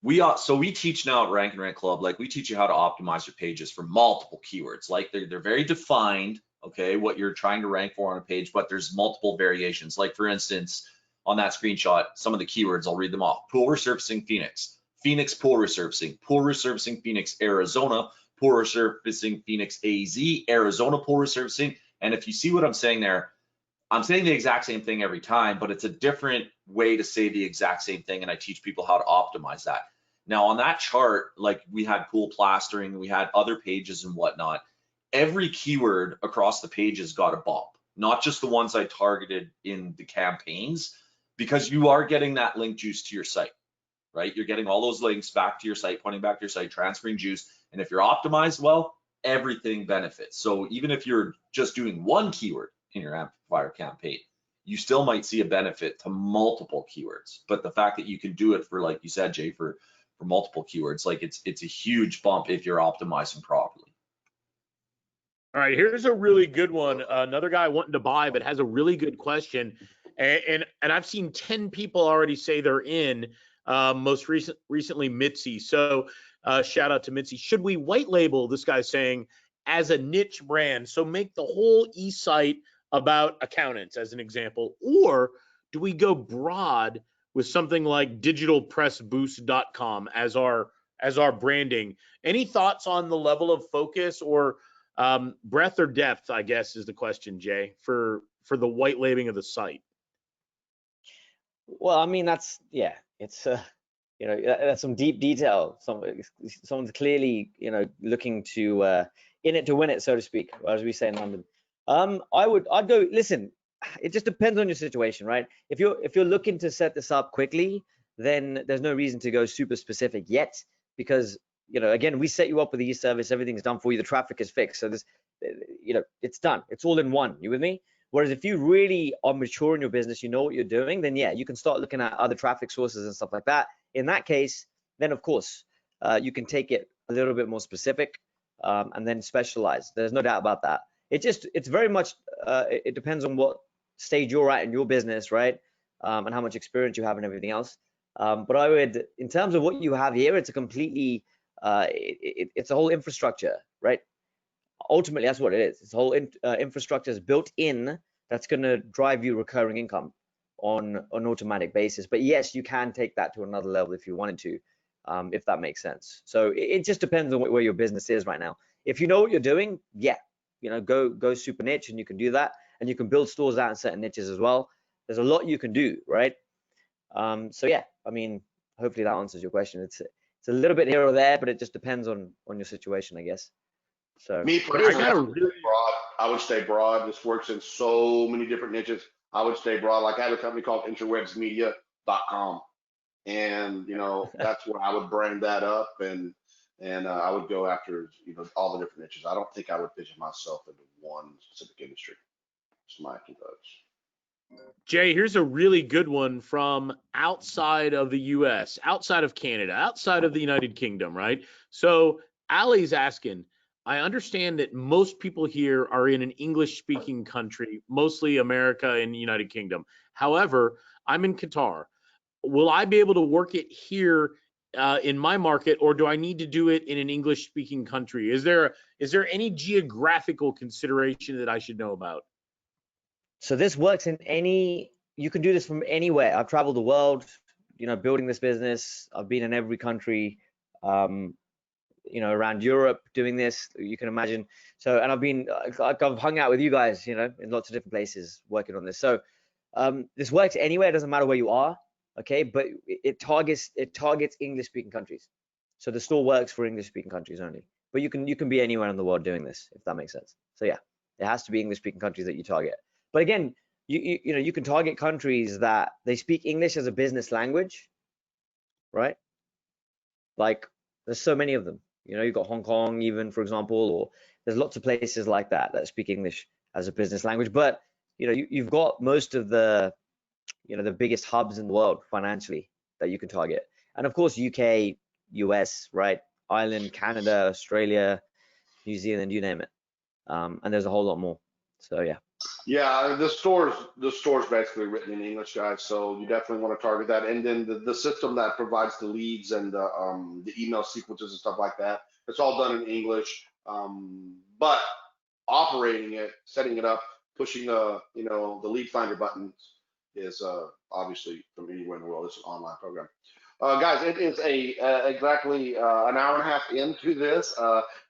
We teach now at Rank and Rank Club, like we teach you how to optimize your pages for multiple keywords. Like they're very defined, okay, what you're trying to rank for on a page, but there's multiple variations. Like for instance, on that screenshot, some of the keywords, I'll read them off. Pool resurfacing Phoenix, Phoenix pool resurfacing Phoenix, Arizona, pool resurfacing Phoenix AZ, Arizona pool resurfacing. And if you see what I'm saying there, I'm saying the exact same thing every time, but it's a different way to say the exact same thing. And I teach people how to optimize that. Now on that chart, like we had pool plastering, we had other pages and whatnot. Every keyword across the pages got a bump, not just the ones I targeted in the campaigns, because you are getting that link juice to your site, right? You're getting all those links back to your site, pointing back to your site, transferring juice. And if you're optimized well, everything benefits. So even if you're just doing one keyword in your amplifier campaign, you still might see a benefit to multiple keywords. But the fact that you can do it for, like you said, Jay, for multiple keywords, like it's a huge bump if you're optimizing properly. All right, here's a really good one. Another guy wanting to buy, but has a really good question. And I've seen 10 people already say they're in, most recently Mitzi. So shout out to Mitzi. Should we white label, this guy's saying, as a niche brand? So make the whole e-site about accountants as an example, or do we go broad with something like digitalpressboost.com as our branding? Any thoughts on the level of focus or breadth or depth, I guess, is the question, Jay, for the white labeling of the site? Well, I mean, that's, yeah, it's that's some deep detail. Someone's clearly, looking to in it to win it, so to speak, as we say in London. I'd go, listen, it just depends on your situation, right? If you're looking to set this up quickly, then there's no reason to go super specific yet, because again, we set you up with the e-service, everything's done for you, the traffic is fixed, so this, it's done, it's all in one. You with me? Whereas if you really are mature in your business, you know what you're doing, then yeah, you can start looking at other traffic sources and stuff like that. In that case, then of course, you can take it a little bit more specific, and then specialize. There's no doubt about that. It's very much, it depends on what stage you're at in your business, right? And how much experience you have and everything else. But I would, in terms of what you have here, it's a completely, it's a whole infrastructure, right? Ultimately, that's what it is. It's whole infrastructure is built in that's going to drive you recurring income on an automatic basis. But yes, you can take that to another level if you wanted to. if that makes sense. So it just depends on where your business is right now. If you know what you're doing, yeah, go super niche, and you can do that, and you can build stores out in certain niches as well. There's a lot you can do, right? So yeah, I mean, hopefully that answers your question. It's a little bit here or there, but it just depends on your situation, I guess. So Me I personally, got I a would stay broad. I would stay broad. This works in so many different niches. I would stay broad. Like I have a company called interwebsmedia.com, and that's where I would brand that up, and I would go after all the different niches. I don't think I would pigeon myself into one specific industry. It's my two votes. Jay, here's a really good one from outside of the US, outside of Canada, outside of the United Kingdom, right? So Ali's asking, I understand that most people here are in an English speaking country, mostly America and United Kingdom. However, I'm in Qatar. Will I be able to work it here in my market, or do I need to do it in an English speaking country? Is there any geographical consideration that I should know about? So this works in you can do this from anywhere. I've traveled the world, building this business. I've been in every country, around Europe doing this, you can imagine. So, and I've hung out with you guys, in lots of different places working on this. So this works anywhere. It doesn't matter where you are. Okay. But it targets English speaking countries. So the store works for English speaking countries only, but you can be anywhere in the world doing this, if that makes sense. So yeah, it has to be English speaking countries that you target. But again, you can target countries that they speak English as a business language, right? Like there's so many of them. You've got Hong Kong, even, for example, or there's lots of places like that speak English as a business language. But you've got most of the the biggest hubs in the world financially that you can target, and of course UK, US, right? Ireland, Canada, Australia, New Zealand, you name it. And there's a whole lot more. So yeah. Yeah, the store's basically written in English, guys. So you definitely want to target that. And then the system that provides the leads and the email sequences and stuff like that, it's all done in English. But operating it, setting it up, pushing the lead finder buttons is obviously from anywhere in the world. It's an online program. Guys, it is exactly an hour and a half into this.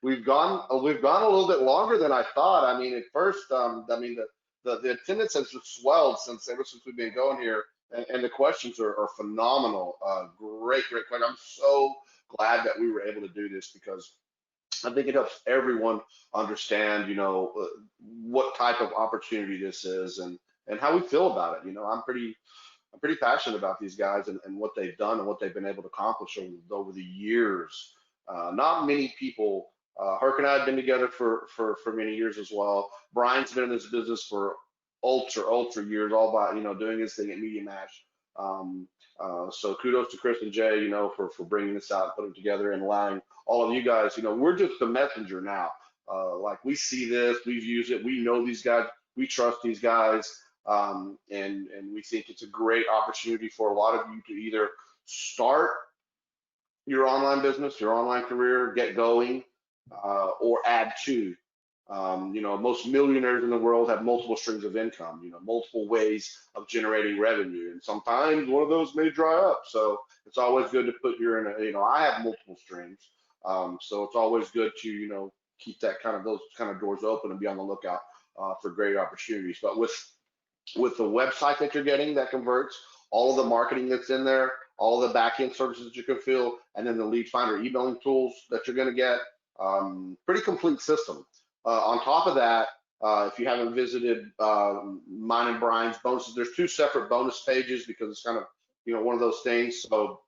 We've gone a little bit longer than I thought. I mean, at first, the attendance has just swelled ever since we've been going here, and the questions are phenomenal. Great question. I'm so glad that we were able to do this because I think it helps everyone understand, what type of opportunity this is and how we feel about it. I'm pretty passionate about these guys and what they've done and what they've been able to accomplish over the years. Not many people. Herc and I have been together for many years as well. Brian's been in this business for ultra years, all by doing his thing at Media Mash. So kudos to Chris and Jay, for bringing this out, putting it together, and allowing all of you guys. We're just the messenger now. Like we see this, we've used it, we know these guys, we trust these guys. And we think it's a great opportunity for a lot of you to either start your online business, your online career, get going, or add to. Most millionaires in the world have multiple streams of income, multiple ways of generating revenue, and sometimes one of those may dry up. So it's always good to put I have multiple streams, so it's always good to keep those kind of doors open and be on the lookout for great opportunities. But with the website that you're getting that converts, all of the marketing that's in there, all of the back-end services that you can fill, and then the lead finder emailing tools that you're going to get, pretty complete system. On top of that, if you haven't visited mine and Brian's bonuses, there's two separate bonus pages because it's kind of one of those things. So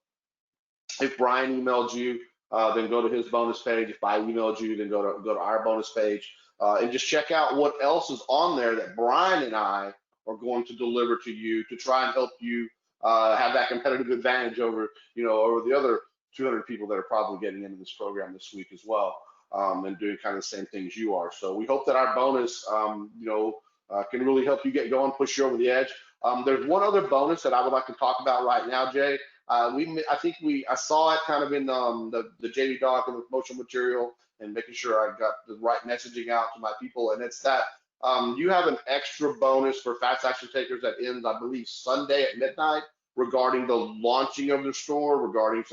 if Brian emailed you, then go to his bonus page. If I emailed you, then go to our bonus page, and just check out what else is on there that Brian and I are going to deliver to you to try and help you have that competitive advantage over the other 200 people that are probably getting into this program this week as well, and doing kind of the same things you are. So we hope that our bonus can really help you get going, push you over the edge. There's one other bonus that I would like to talk about right now, Jay. I saw it kind of in the JD doc and the promotional material, and making sure I got the right messaging out to my people, and it's that you have an extra bonus for Fast Action Takers that ends, I believe, Sunday at midnight, regarding the launching of the store, regarding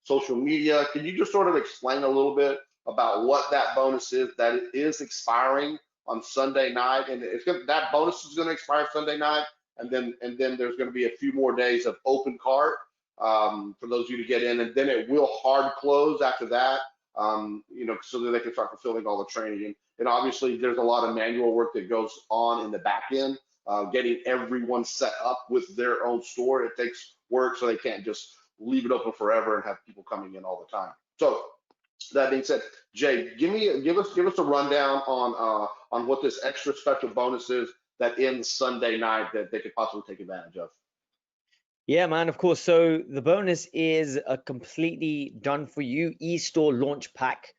social media. Can you just sort of explain a little bit about what that bonus is, that it is expiring on Sunday night, and that bonus is going to expire Sunday night, and then there's going to be a few more days of open cart for those of you to get in, and then it will hard close after that, so that they can start fulfilling all the training. And obviously, there's a lot of manual work that goes on in the back end, getting everyone set up with their own store. It takes work, so they can't just leave it open forever and have people coming in all the time. So that being said, Jay, give us a rundown on what this extra special bonus is that ends Sunday night that they could possibly take advantage of. Yeah, man, of course. So the bonus is a completely done for you e-store launch pack,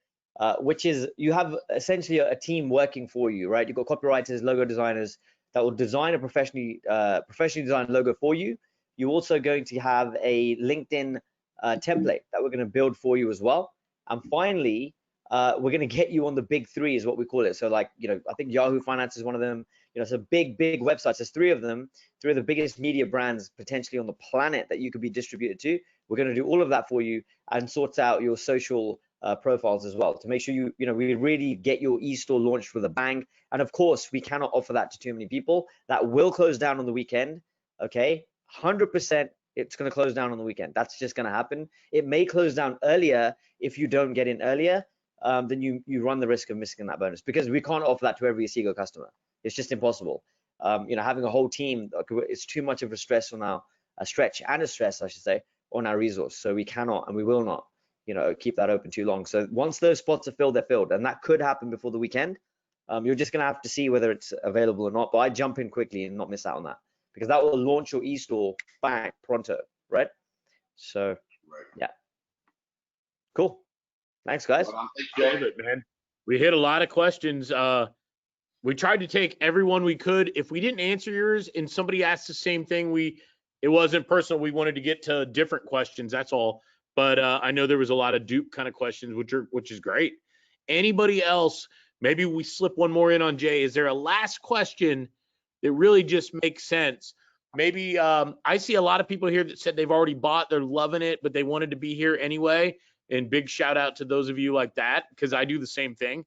which is you have essentially a team working for you, right? You've got copywriters, logo designers that will design a professionally designed logo for you. You're also going to have a LinkedIn template that we're going to build for you as well. And finally, we're going to get you on the big three is what we call it. So like, I think Yahoo Finance is one of them. So big websites. There's three of them, three of the biggest media brands potentially on the planet that you could be distributed to. We're going to do all of that for you and sort out your social profiles as well to make sure we really get your e-store launched with a bang. And of course, we cannot offer that to too many people. That will close down on the weekend. Okay, 100%. It's going to close down on the weekend. That's just going to happen. It may close down earlier if you don't get in earlier. Then you run the risk of missing that bonus because we can't offer that to every Asigo customer. It's just impossible. Having a whole team, it's too much of a stress on a stretch and a stress, I should say, on our resource. So we cannot and we will not, keep that open too long. So once those spots are filled, they're filled, and that could happen before the weekend. You're just gonna have to see whether it's available or not. But I jump in quickly and not miss out on that because that will launch your e-store back pronto, right? So yeah, cool. Thanks, guys. Love it, man. We hit a lot of questions. We tried to take everyone we could. If we didn't answer yours and somebody asked the same thing, it wasn't personal. We wanted to get to different questions. That's all. But I know there was a lot of dupe kind of questions, which is great. Anybody else? Maybe we slip one more in on Jay. Is there a last question that really just makes sense? Maybe I see a lot of people here that said they've already bought, they're loving it, but they wanted to be here anyway. And big shout out to those of you like that, because I do the same thing.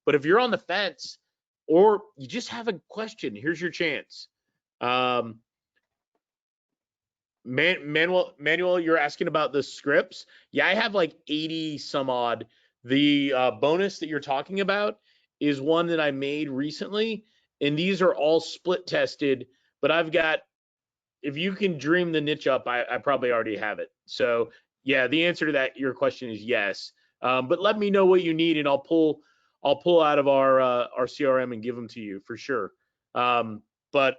But if you're on the fence or you just have a question, here's your chance. Manuel, you're asking about the scripts. Yeah, I have like 80 some odd. The bonus that you're talking about is one that I made recently, and these are all split tested, but I've got, if you can dream the niche up, I probably already have it. So yeah, the answer to your question is yes. But let me know what you need, and I'll pull out of our CRM and give them to you for sure. But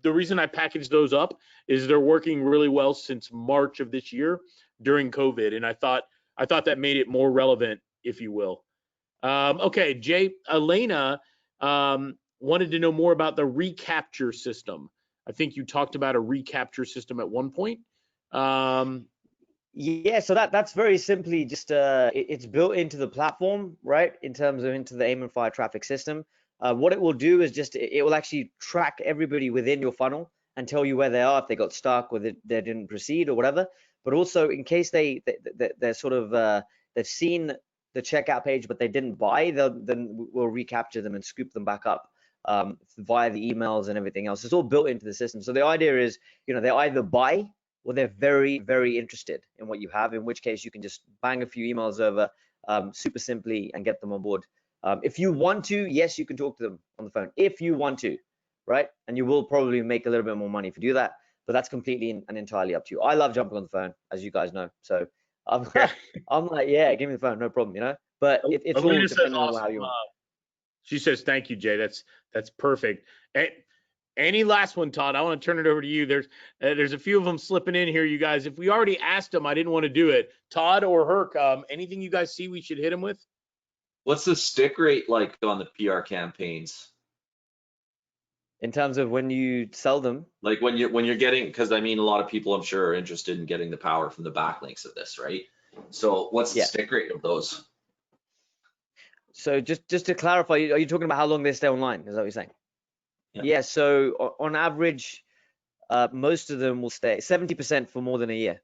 the reason I packaged those up is they're working really well since March of this year during COVID, and I thought that made it more relevant, if you will. Okay, Jay, Elena wanted to know more about the recapture system. I think you talked about a recapture system at one point. Yeah, so that's very simply just it's built into the platform, right? In terms of into the Aim and Fire traffic system. What it will do is just it will actually track everybody within your funnel and tell you where they are, if they got stuck or they didn't proceed or whatever. But also in case they're sort of they've seen the checkout page but they didn't buy, then we'll recapture them and scoop them back up via the emails and everything else. It's all built into the system. So the idea is, they either buy or they're very, very interested in what you have, in which case you can just bang a few emails over super simply and get them on board. If you want to, yes, you can talk to them on the phone if you want to, right? And you will probably make a little bit more money if you do that, but that's completely and entirely up to you. I love jumping on the phone, as you guys know. So I'm like, yeah, give me the phone, no problem, But it's all depending on how you want. She says, thank you, Jay. That's perfect. Any last one, Todd? I want to turn it over to you. There's a few of them slipping in here, you guys. If we already asked them, I didn't want to do it. Todd or Herc, anything you guys see we should hit them with? What's the stick rate like on the PR campaigns? In terms of when you sell them? Like when you're getting, because a lot of people I'm sure are interested in getting the power from the backlinks of this, right? So what's the stick rate of those? So just to clarify, are you talking about how long they stay online? Is that what you're saying? Yeah, so on average, most of them will stay 70% for more than a year.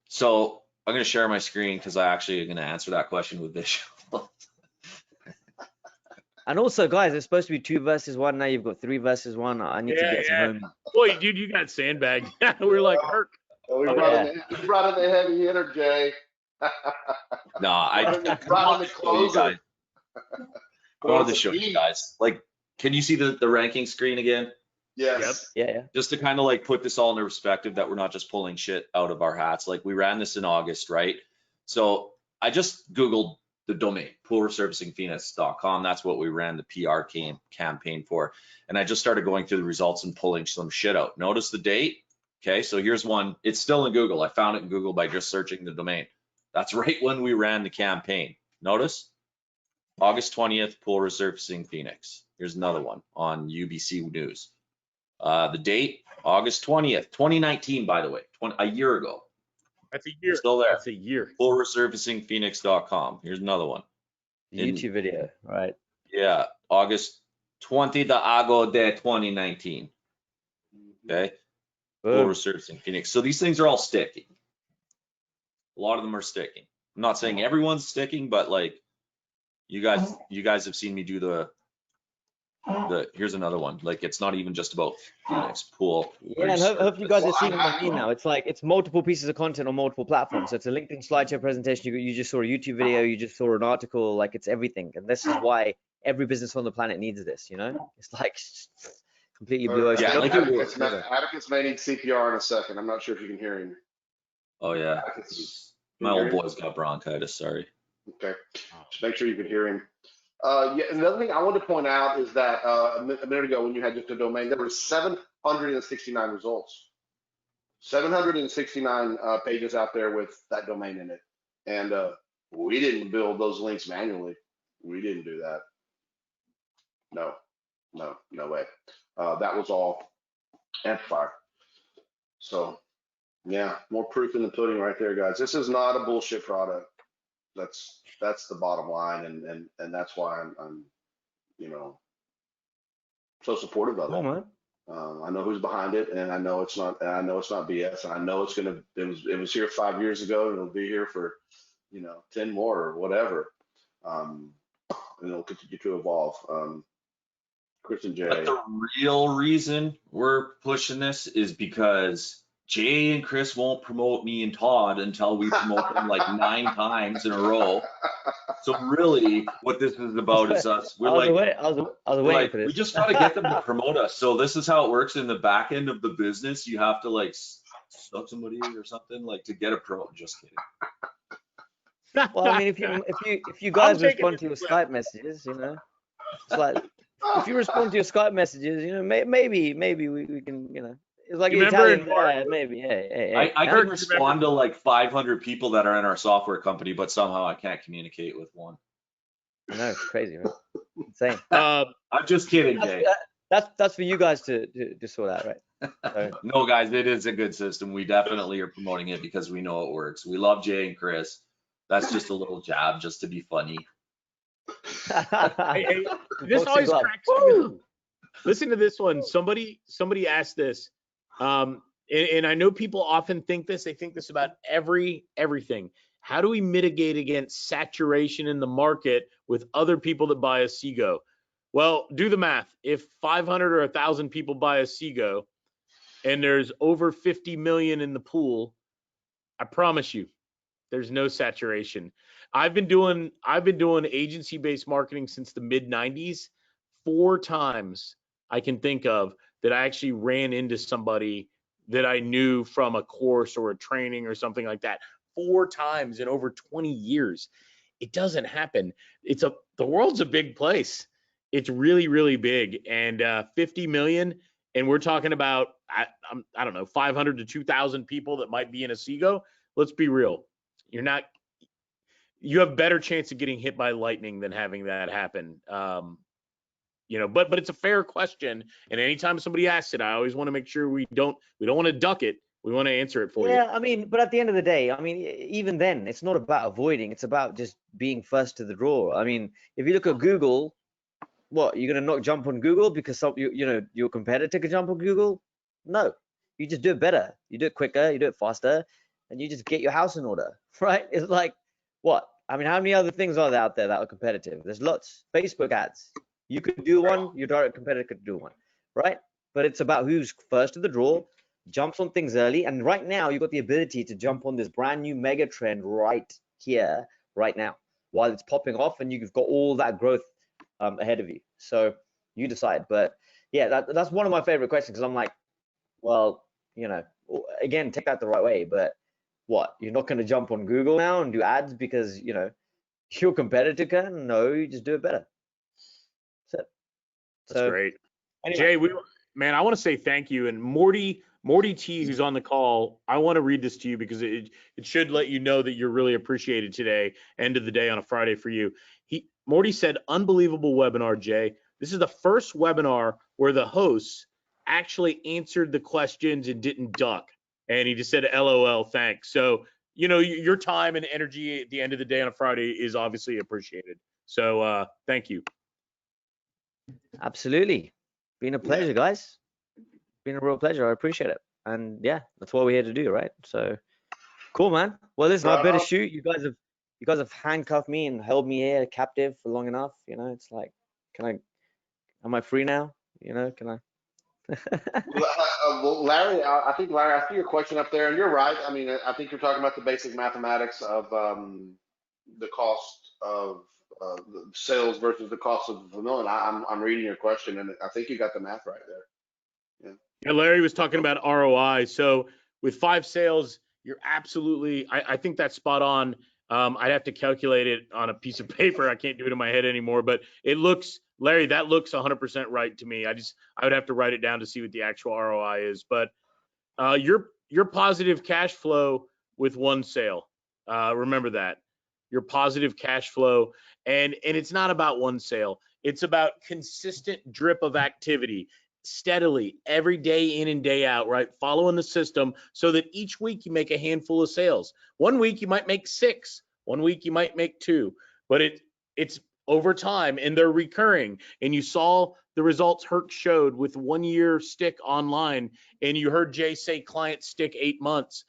So I'm going to share my screen because I actually am going to answer that question with visual. And also, guys, it's supposed to be 2 versus 1. Now you've got 3 versus 1. I need to get some home. Boy, dude, you got sandbagged. We're like, Herc. We brought in the heavy hitter, Jay. No, I brought in the closer. I wanted to show you guys. Like, can you see the ranking screen again? Yes. Yep. Yeah. Just to kind of like put this all into perspective, that we're not just pulling shit out of our hats. Like, we ran this in August, right? So I just Googled the domain, poolresurfacingphoenix.com. That's what we ran the PR campaign for. And I just started going through the results and pulling some shit out. Notice the date. Okay, so here's one. It's still in Google. I found it in Google by just searching the domain. That's right when we ran the campaign. Notice August 20th, pool resurfacing Phoenix. Here's another one on UBC News. The date, August 20th, 2019, by the way, a year ago. That's a year. Still there. That's a year. Poolresurfacingphoenix.com. Here's another one. YouTube video, right? Yeah, August 20 de Ago de 2019. Okay. Pool resurfacing Phoenix. So these things are all sticking. A lot of them are sticking. I'm not saying everyone's sticking, but like you guys have seen me do the here's another one. Like, it's not even just about Phoenix pool. Yeah, and hope you guys are seeing what I mean now. It's like, it's multiple pieces of content on multiple platforms. So it's a LinkedIn slideshow presentation. You just saw a YouTube video, you just saw an article, like, it's everything. And this is why every business on the planet needs this, you know? It's like completely blue ocean. Yeah, Atticus may need CPR in a second. I'm not sure if you can hear him. Oh yeah. My old boy's got bronchitis, sorry. Okay, just make sure you can hear him. Yeah, another thing I want to point out is that a minute ago when you had just a domain, there were 769 results. 769 pages out there with that domain in it. And we didn't build those links manually. We didn't do that. No way. That was all Amplifier. So yeah, more proof in the pudding right there, guys. This is not a bullshit product. That's the bottom line, and that's why I'm so supportive of it. Oh, man. I know who's behind it, and I know it's not BS, and I know it was here 5 years ago, and it'll be here for 10 more or whatever, and it'll continue to evolve. Chris and Jay. But the real reason we're pushing this is because Jay and Chris won't promote me and Todd until we promote them like 9 times in a row. So really, what this is about is us. We're I was waiting for this. We just got to get them to promote us. So this is how it works in the back end of the business. You have to like sub somebody or something like to get a pro. Just kidding. Well, I mean, if you guys respond to your Skype messages, it's like if you respond to your Skype messages, maybe we can, it's like you Italian, maybe. Hey. I can respond to like 500 people that are in our software company, but somehow I can't communicate with one. I know, it's crazy, man. Insane. I'm just kidding, Jay. That's for you guys to sort out, right? So. No, guys, it is a good system. We definitely are promoting it because we know it works. We love Jay and Chris. That's just a little jab just to be funny. Hey, this always cracks me up. Listen to this one. Somebody asked this. And I know people often think this. They think this about everything. How do we mitigate against saturation in the market with other people that buy Asigo? Well, do the math. If 500 or 1,000 people buy Asigo and there's over 50 million in the pool, I promise you, there's no saturation. I've been doing agency-based marketing since the mid-90s. 4 times I can think of that I actually ran into somebody that I knew from a course or a training or something like that. 4 times in over 20 years. It doesn't happen. The world's a big place. It's really, really big. And 50 million, and we're talking about, I don't know, 500 to 2,000 people that might be in Asigo. Let's be real. You have better chance of getting hit by lightning than having that happen. But it's a fair question, and anytime somebody asks it, I always want to make sure we don't want to duck it. We want to answer it for you. Yeah, I mean, but at the end of the day, I mean, even then, it's not about avoiding. It's about just being first to the draw. I mean, if you look at Google, what, you're gonna not jump on Google because your competitor could jump on Google? No, you just do it better. You do it quicker. You do it faster. and you just get your house in order, right? It's like, what? I mean, how many other things are there out there that are competitive? There's lots. Facebook ads. You could do one, your direct competitor could do one, right? But it's about who's first to the draw, jumps on things early. And right now, you've got the ability to jump on this brand new mega trend right here, right now, while it's popping off, and you've got all that growth ahead of you. So you decide. But yeah, that's one of my favorite questions, because I'm like, well, you know, again, take that the right way, but what? You're not going to jump on Google now and do ads because, you know, your competitor can? No, you just do it better. That's great. Anyway. Jay, man, I want to say thank you. And Morty T, who's on the call, I want to read this to you because it should let you know that you're really appreciated today, end of the day on a Friday for you. Morty said, unbelievable webinar, Jay. This is the first webinar where the hosts actually answered the questions and didn't duck. And he just said, LOL, thanks. So, you know, your time and energy at the end of the day on a Friday is obviously appreciated. So thank you. Absolutely. Been a pleasure, guys. Been a real pleasure. I appreciate it. And yeah, that's what we're here to do, right? So cool, man. Well, listen, I better shoot. You guys have handcuffed me and held me here captive for long enough. You know, it's like, am I free now? You know, can I? Well, Larry, I think, Larry, I see your question up there, and you're right. I mean, I think you're talking about the basic mathematics of the cost of the sales versus the cost of fulfillment. I'm reading your question, and I think you got the math right there. Yeah, Larry was talking about ROI. So with 5 sales, you're absolutely, I think that's spot on. I'd have to calculate it on a piece of paper. I can't do it in my head anymore, but it looks, Larry, that looks 100% right to me. I would have to write it down to see what the actual ROI is. But your positive cash flow with 1 sale. Remember that. Your positive cash flow, and it's not about 1 sale. It's about consistent drip of activity, steadily, every day in and day out, right? Following the system so that each week you make a handful of sales. 1 week you might make 6, 1 week you might make 2, but it's over time and they're recurring. And you saw the results Herc showed with 1 year stick online, and you heard Jay say clients stick 8 months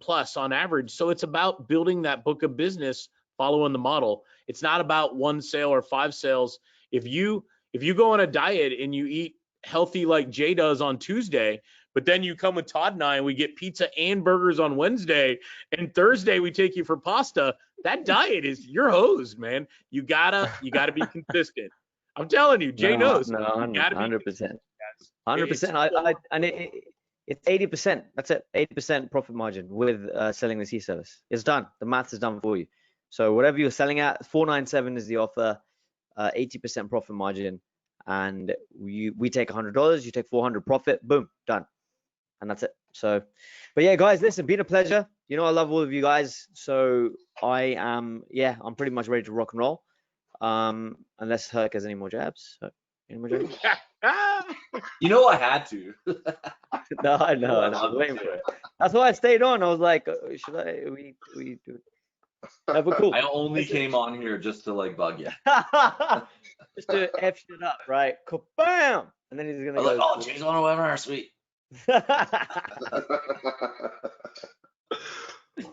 plus on average. So it's about building that book of business, following the model. It's not about 1 sale or 5 sales. If you go on a diet and you eat healthy like Jay does on Tuesday, but then you come with Todd and I and we get pizza and burgers on Wednesday, and Thursday we take you for pasta, that diet is, you're hosed, man. You gotta be consistent. I'm telling you, Jay knows. No, 100%. 100%. It's 80%. That's it. 80% profit margin with selling the C-service. It's done. The math is done for you. So whatever you're selling at, 497 is the offer, 80% profit margin, and we take $100, you take 400 profit, boom, done, and that's it. So, but yeah, guys, listen, been a pleasure. You know, I love all of you guys. So I'm pretty much ready to rock and roll. Unless Herc has any more jabs. Any more jabs? You know, I had to. No, I know. I was waiting for it. That's why I stayed on. I was like, should we do it? No, but cool. I only came on here just to like bug you. Just to F shit up, right? Bam! And then he's gonna go. Like, oh, Jay's on a webinar, sweet.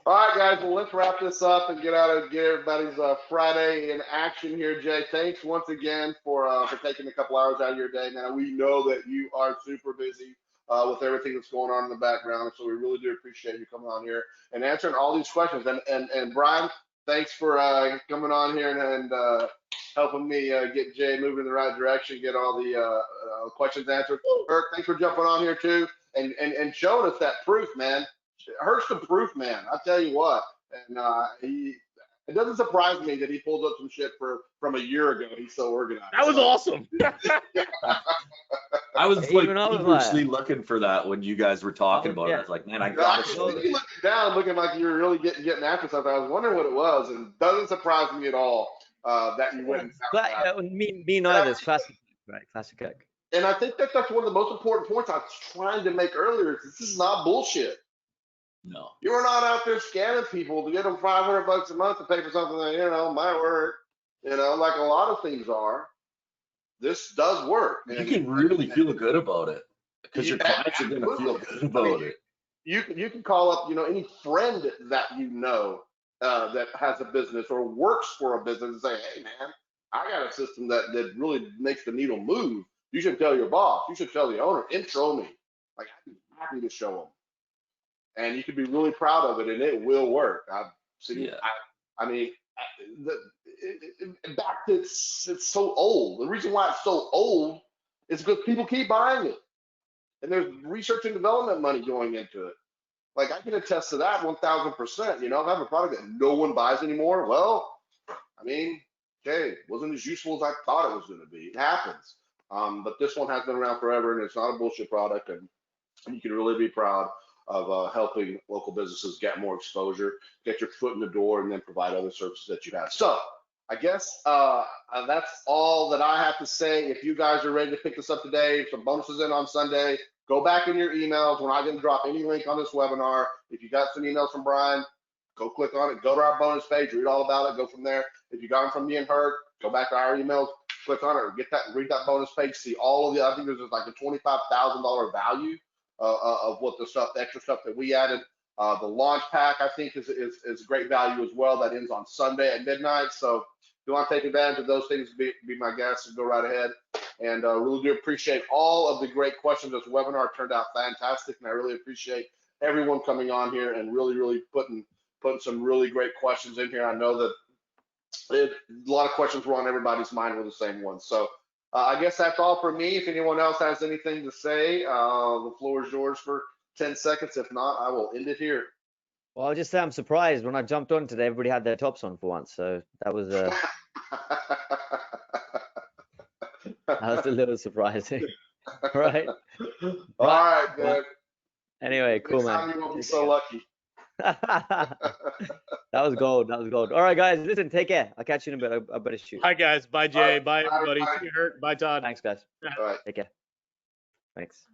All right, guys. Well, let's wrap this up and get everybody's Friday in action here. Jay, thanks once again for taking a couple hours out of your day, man. We know that you are super busy with everything that's going on in the background, so we really do appreciate you coming on here and answering all these questions. And Brian, thanks for coming on here and helping me get Jay moving in the right direction, get all the questions answered. Herc, thanks for jumping on here too and showing us that proof, man. Herc's the proof, man. I tell you what, and it doesn't surprise me that he pulled up some shit from a year ago. He's so organized. That was awesome. I was like feverishly looking for that when you guys were talking about it. I was like, man, I got it. You looking down, looking like you were really getting after something. I was wondering what it was, and it doesn't surprise me at all that you went and found that. Me neither. It's classic, right? Classic Herc. And I think that's one of the most important points I was trying to make earlier. This is not bullshit. No. You are not out there scamming people to get them $500 a month to pay for something that, you know, might work, you know, like a lot of things are. This does work. You can really feel good about it because your clients are going to feel good about it. you can call up, any friend that that has a business or works for a business and say, hey man, I got a system that really makes the needle move. You should tell your boss. You should tell the owner. Intro me. Like, I'd be happy to show them. And you can be really proud of it, and it will work. I've seen. Yeah. I mean, back to it's so old. The reason why it's so old is because people keep buying it, and there's research and development money going into it. Like, I can attest to that 1,000%. If I have a product that no one buys anymore, well, I mean, okay, wasn't as useful as I thought it was going to be. It happens. But this one has been around forever, and it's not a bullshit product, and you can really be proud of helping local businesses get more exposure, get your foot in the door, and then provide other services that you have. So I guess that's all that I have to say. If you guys are ready to pick this up today, some bonuses in on Sunday, go back in your emails. We're not going to drop any link on this webinar. If you got some emails from Brian, go click on it, go to our bonus page, read all about it, go from there. If you got them from me and Hurt, go back to our emails, click on it, read that bonus page, see all of the, I think there's like a $25,000 value of what the extra stuff that we added. The launch pack, I think, is great value as well. That ends on Sunday at midnight. So if you want to take advantage of those things, be my guest and go right ahead. And really do appreciate all of the great questions. This webinar turned out fantastic, and I really appreciate everyone coming on here and really putting some really great questions in here. I know that a lot of questions were on everybody's mind were the same ones. So I guess that's all for me. If anyone else has anything to say, the floor is yours for 10 seconds. If not, I will end it here. Well, I'll just say I'm surprised when I jumped on today, everybody had their tops on for once. So that was that was a little surprising. Right? All right, man. Anyway, cool, Next time man. you won't be so lucky. That was gold. That was gold. All right, guys, listen, take care. I'll catch you in a bit. I better shoot. Bye, guys. Bye, Jay. All right. Bye, Bye, everybody. everybody. See you, Hurt. Bye, Todd. Thanks, guys. All right. Take care. Thanks.